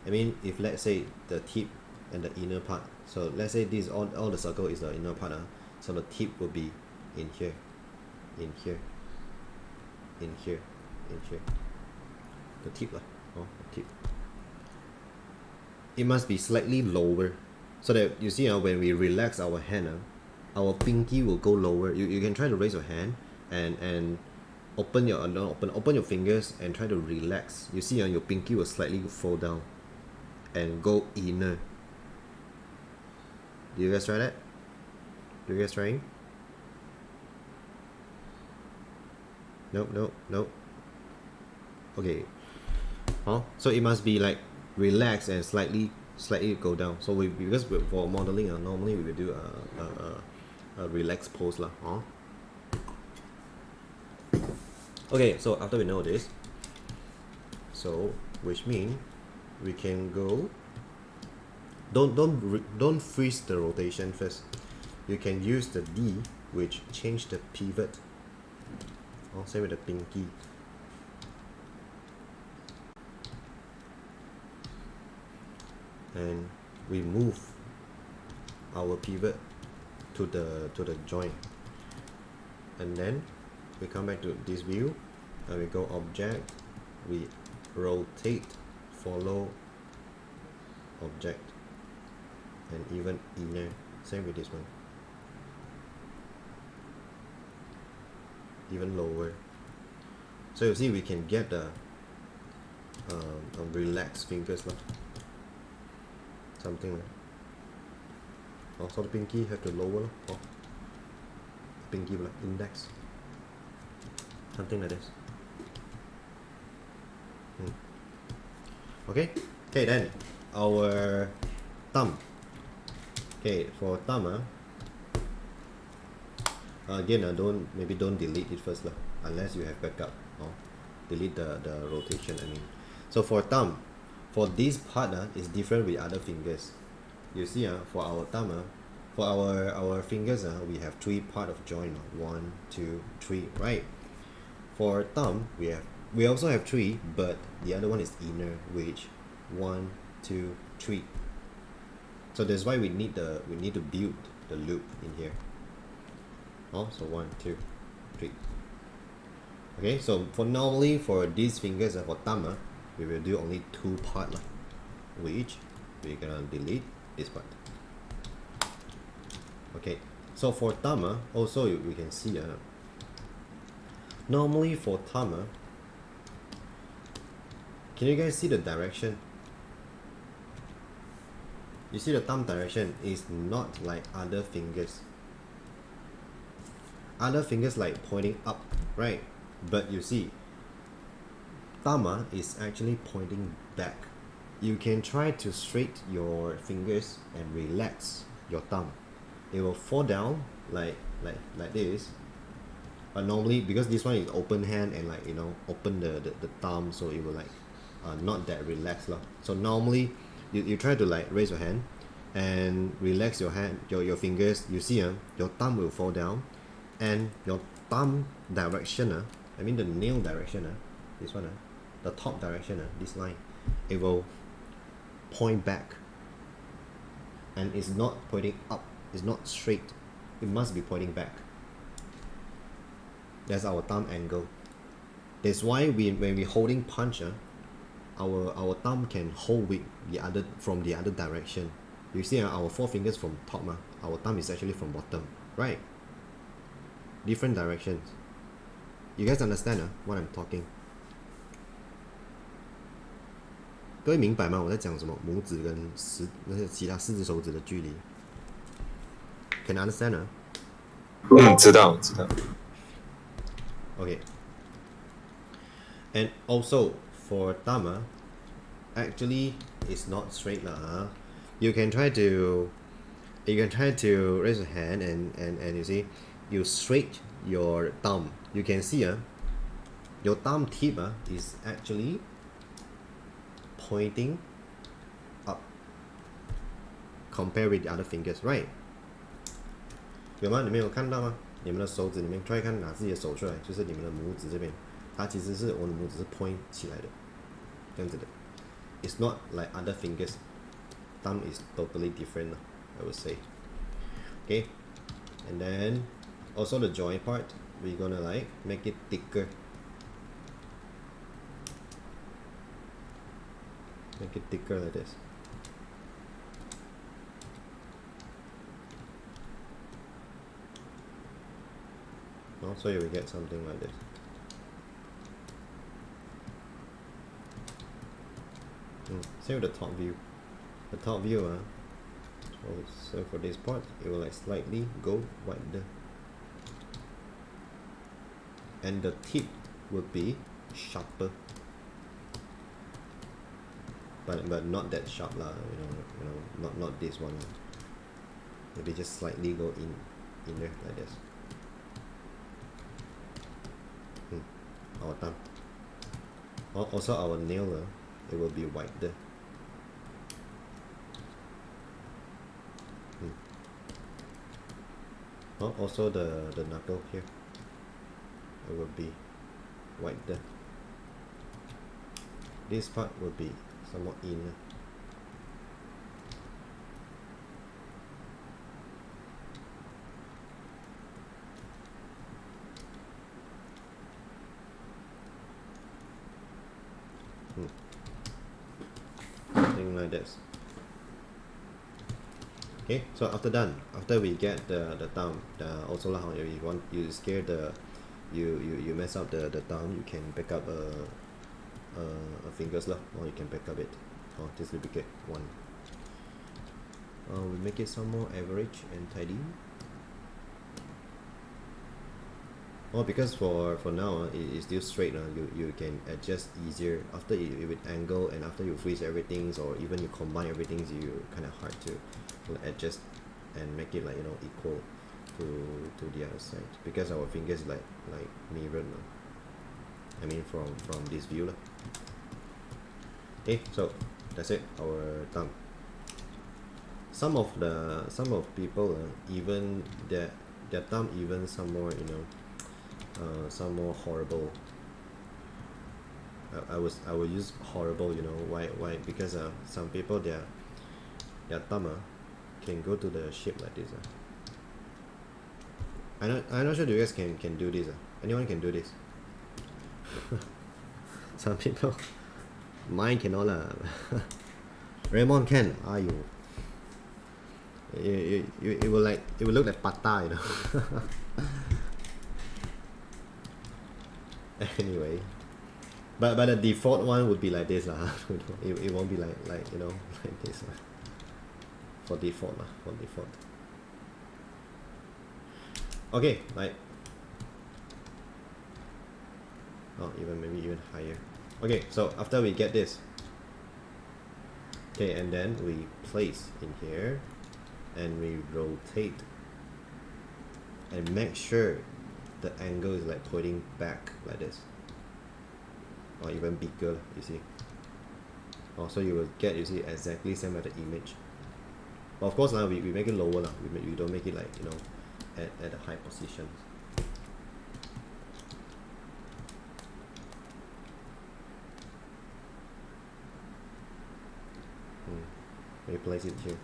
I mean, if let's say the tip and the inner part, so let's say this all the circle is the inner part, so the tip will be in here, in here, in here, in here. The tip lah, oh, the tip. It must be slightly lower, so that you see when we relax our hand, our pinky will go lower. You can try to raise your hand and open your open your fingers and try to relax. You see your pinky will slightly fall down and go inner. Do you guys try that? Do you guys trying? Nope. Okay. So it must be like relax and slightly go down. So because for modeling, normally we will do a relaxed pose lah. Okay, so after we know this, so which means we can go. Don't freeze the rotation first. You can use the D, which change the pivot. Same with the pinky. And we move our pivot to the joint, and then we come back to this view and we go object, we rotate, follow object, and even inner. Same with this one, even lower. So you see we can get the relaxed fingers lah. Something like that. Also the pinky have to lower pinky like index. Something like this. Okay, then our thumb. Okay, for thumb again don't delete it first lah, unless you have backup. Delete the rotation, I mean. So for thumb, for this part is different with other fingers. You see for our thumb, for our fingers we have 3 part of joint. 1, 2, 3, right? For thumb we also have 3, but the other one is inner, which 1, 2, 3. So that's why we need to build the loop in here. So 1, 2, 3. Okay, so normally for these fingers for thumb, we will do only 2 part, which we're gonna delete this part. Okay, so for thumb also we can see normally for thumb, can you guys see the direction? You see the thumb direction is not like other fingers. Other fingers like pointing up, right? But you see thumb is actually pointing back. You can try to straight your fingers and relax your thumb. It will fall down like this. But normally, because this one is open hand and open the thumb, so it will not that relaxed lah. So normally you try to raise your hand and relax your hand, your fingers. You see your thumb will fall down, and your thumb direction I mean the nail direction this one the top direction this line, it will point back, and it's not pointing up, it's not straight, it must be pointing back. That's our thumb angle. That's why when we holding punch our thumb can hold with from the other direction. You see our 4 fingers from top, our thumb is actually from bottom, right? Different directions. You guys understand what I'm talking? 各位明白吗？我在讲什么？拇指跟那些其他4只手指的距离。Can you understand? 知道。Okay. And also for thumb, actually it's not straight lah. You can try to raise your hand and you see you straight your thumb. You can see your thumb tip is actually pointing up compared with the other fingers, right? 有吗？你们有看到吗？你们的手指里面 try 看拿自己的手出来，就是你们的拇指这边，它其实是我的拇指是 point 起来的，这样子的。it's not like other fingers. Thumb is totally different, I would say. Okay, and then also the joint part, we're gonna like make it thicker. Make it thicker like this. So you will get something like this. Same with the top view. The top view, so for this part, it will like slightly go wider, and the tip will be sharper, but not that sharp lah. Not this one. Maybe just slightly go in there like this. Our thumb. Also our nail, it will be wider. Also the knuckle here, it will be wider. This part will be somewhat inner. Something like this. Okay, so after we get the thumb, also lah, if you want, you scare you mess up the thumb, you can back up a fingers lah, or you can back up it, or just duplicate one. We make it some more average and tidy. Because for now it is still straight, you can adjust easier after you with angle, and after you freeze everything, or even you combine everything, you kind of hard to adjust and make it like equal to the other side, because our fingers like mirrored now. I mean from this view lah. Okay, so that's it, our thumb. Some of people even their thumb even some more some more horrible. I will use horrible, why? Because some people their thumb can go to the shape like this. I'm not sure you guys can do this. Anyone can do this? Some people, mine cannot lah. Raymond can. You. It will look like pata, Anyway, but the default one would be like this lah. It won't be like like this. For default. Okay, like maybe even higher. Okay, so after we get this, okay, and then we place in here, and we rotate, and make sure the angle is like pointing back like this, or even bigger, you see. So you will get, you see, exactly same as the image. But of course now we make it lower now. We don't make it like at a high position. We place it here,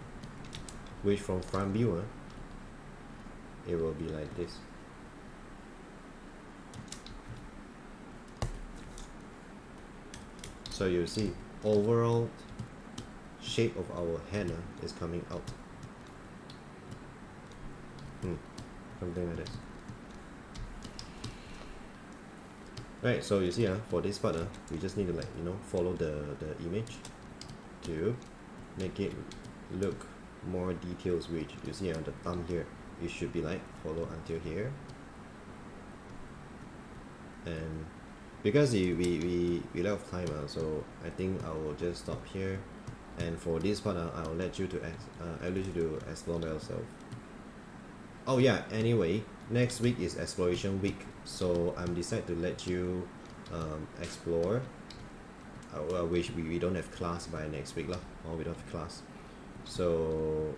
which from front view it will be like this. So you see overall shape of our hand is coming out. Something like this. Right, so you see for this part we just need to like follow the image to make it look more details rich. You see the thumb here, it should be like follow until here, and because we lack of time, so I think I will just stop here, and for this part I'll let you to explore by yourself. Oh yeah, anyway, next week is exploration week, so I'm decided to let you explore. I wish we don't have class by next week lah, or we don't have class, so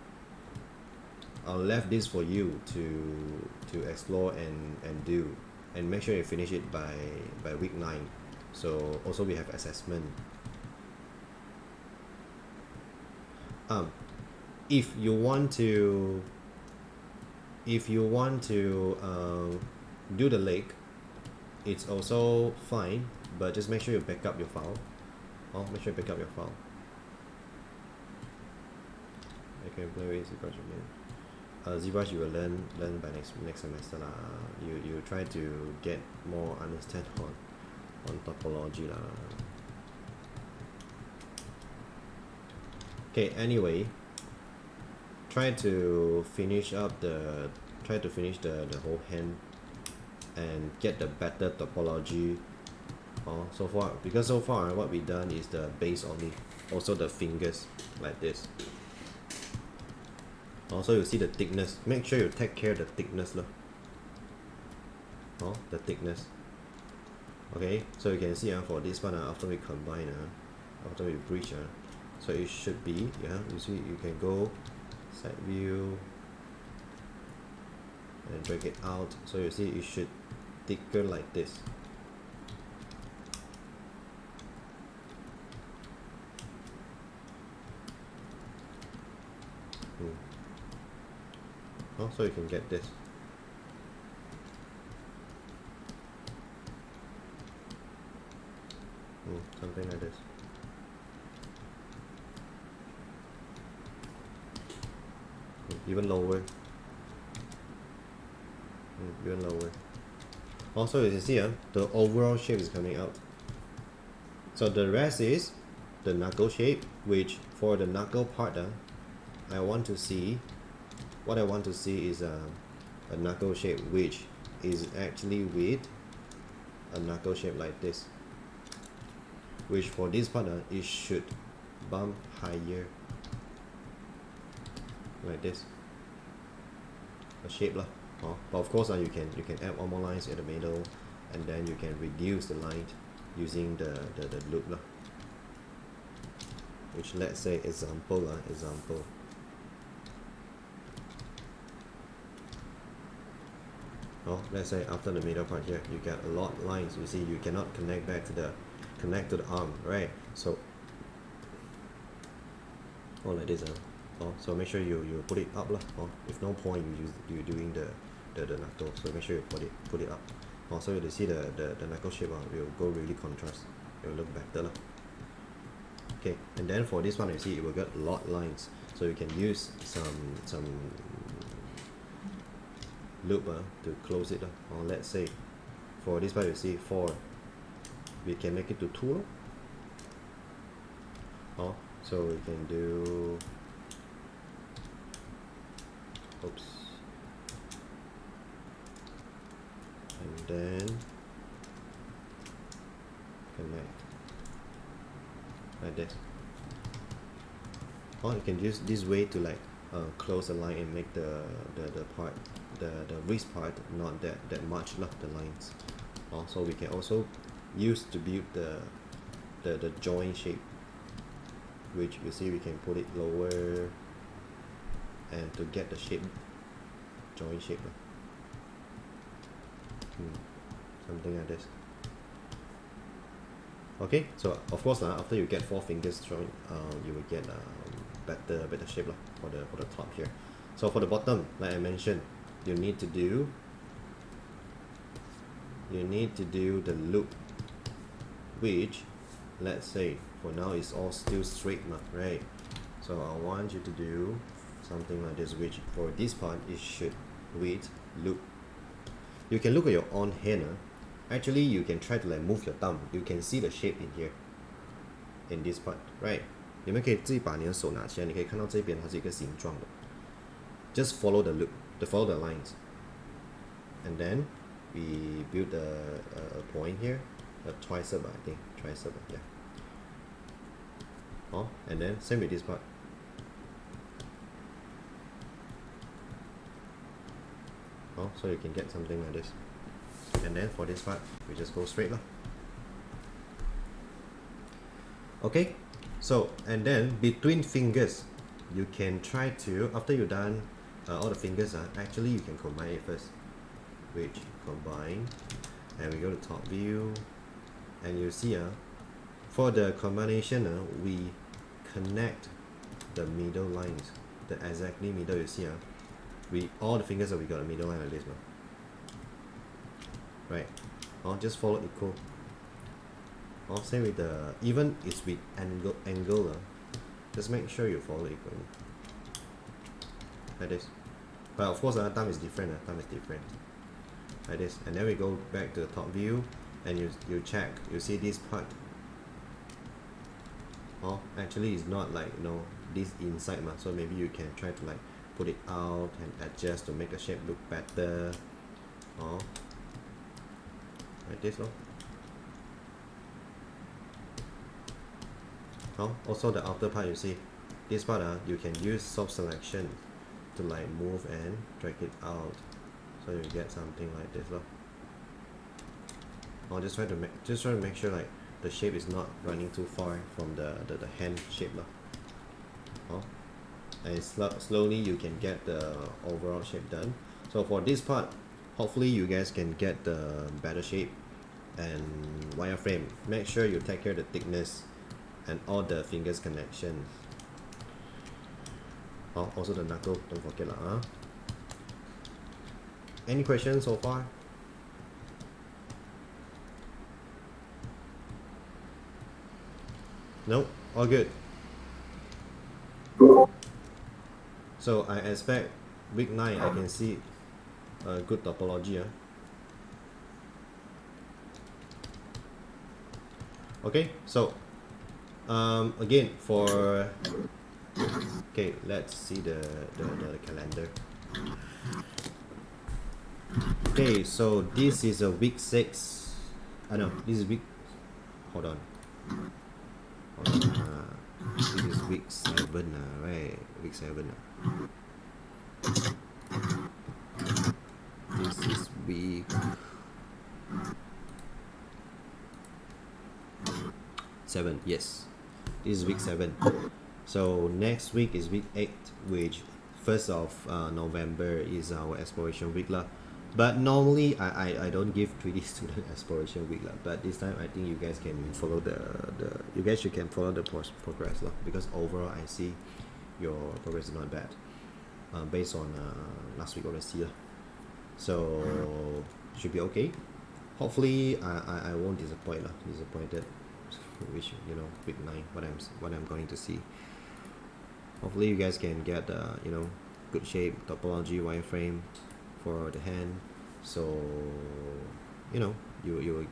I'll left this for you to explore and do, and make sure you finish it by week 9. So also we have assessment. if you want to do the leg, it's also fine, but just make sure you back up your file. Make sure you back up your file. Okay, where is ZBrush again? ZBrush you will learn by next semester lah. You try to get more understand on topology lah. Okay, anyway, try to finish the whole hand and get the better topology. So far what we done is the base only, also the fingers like this. Also you see the thickness, make sure you take care of the thickness lah. The thickness. Okay, so you can see for this one after we combine, after we bridge, so it should be, you see you can go side view and drag it out, so you see it should thicker like this. So you can get this. Something like this. Even lower. Even lower. Also, you can see the overall shape is coming out. So the rest is the knuckle shape, which for the knuckle part, what I want to see is a knuckle shape which is actually with a knuckle shape like this, which for this part it should bump higher like this, a shape lah. But of course you can add one more lines at the middle, and then you can reduce the line using the loop lah. Which, let's say example. Let's say after the middle part here, you get a lot of lines. You see, you cannot connect to the arm, right? So, like this. So make sure you put it up lah. If no point you doing the knuckle, so make sure you put it up. So you see the knuckle shape will go really contrast. It will look better lah. Okay, and then for this one, you see it will get a lot of lines. So you can use some loop to close it. Or let's say for this part, you see 4, we can make it to 2. So we can do, and then connect like this. You can use this way to like close the line and make the part, the wrist part not that much the lines. So we can also use to build the joint shape, which you see we can put it lower and to get the shape, joint shape. Something like this. Okay, so of course after you get 4 fingers joint, you will get better shape for the top here. So for the bottom, like I mentioned, you need to do the loop, which, let's say for now is all still straight, right? So I want you to do something like this, which for this part it should with loop. You can look at your own hand. Actually, you can try to like move your thumb. You can see the shape in here, in this part, right? 你们可以自己把你的手拿起来，你可以看到这边它是一个形状的。Just follow the loop, follow the lines, and then we build a point here, a tricep, I think, tricep, yeah. And then same with this part. So you can get something like this. And then for this part, we just go straight lah. Okay, so and then between fingers, you can try to, after you've done all the fingers, actually you can combine it first. Which combine, and we go to top view, and you see for the combination we connect the middle lines, the exactly middle. You see, we all the fingers we got a middle line like this, right? Just follow equal. Same with the, even it's with angle, just make sure you follow equally like this. But of course, thumb is different. Like this, and then we go back to the top view, and you check. You see this part. Actually, it's not like this inside, so maybe you can try to like put it out and adjust to make the shape look better. Like this, also the outer part, you see this part, you can use soft selection to like move and drag it out, so you get something like this, just try to make sure like the shape is not running too far from the hand shape, and slowly you can get the overall shape done. So for this part, hopefully you guys can get the better shape. And wireframe, make sure you take care of the thickness and all the fingers connections. Also the knuckle, don't forget Any questions so far? No? All good. So I expect week 9 I can see a good topology. Okay, so again for let's see the calendar. Okay, so this is a week 6. No, this is week, hold on. This is week 7, right? Week 7. This is week 7, yes. This is week 7. So next week is week 8, which 1st of November is our exploration week lah. But normally I don't give 3D student exploration week lah. But this time I think you guys can follow you guys can follow the progress lah, because overall I see your progress is not bad. Based on last week already lah. So should be okay. Hopefully I won't disappointed. Which week 9 what I'm going to see. Hopefully you guys can get good shape, topology, wireframe for the hand, so you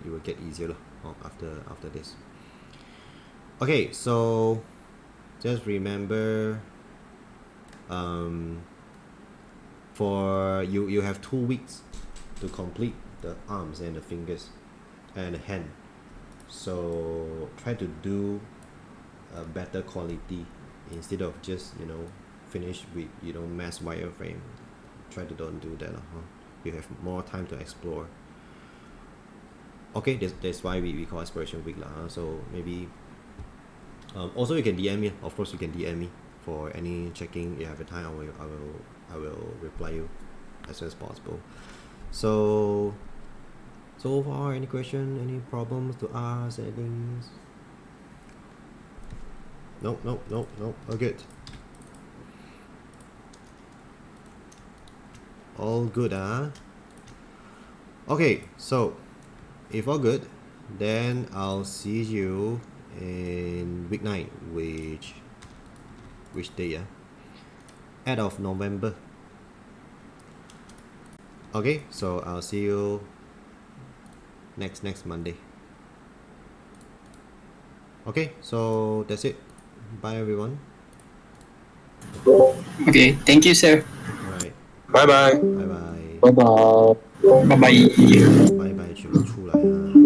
will get easier after this. Okay, so just remember, for you have 2 weeks to complete the arms and the fingers and the hand. So try to do a better quality instead of just finish with mass wireframe. Try to don't do that, you have more time to explore. Okay, that's why we call exploration week lah. So maybe also you can DM me. Of course you can DM me for any checking. If you have a time, I will reply you as soon as possible. So far, any question, any problems to ask, anything? No, all good. All good, Okay, so if all good, then I'll see you in week 9, which day, 8th of November. Okay, so I'll see you next Monday. Okay, so that's it. Bye everyone. Okay, thank you, sir. Alright. Bye bye. Bye bye. Bye bye. Bye bye. Bye bye 全部出来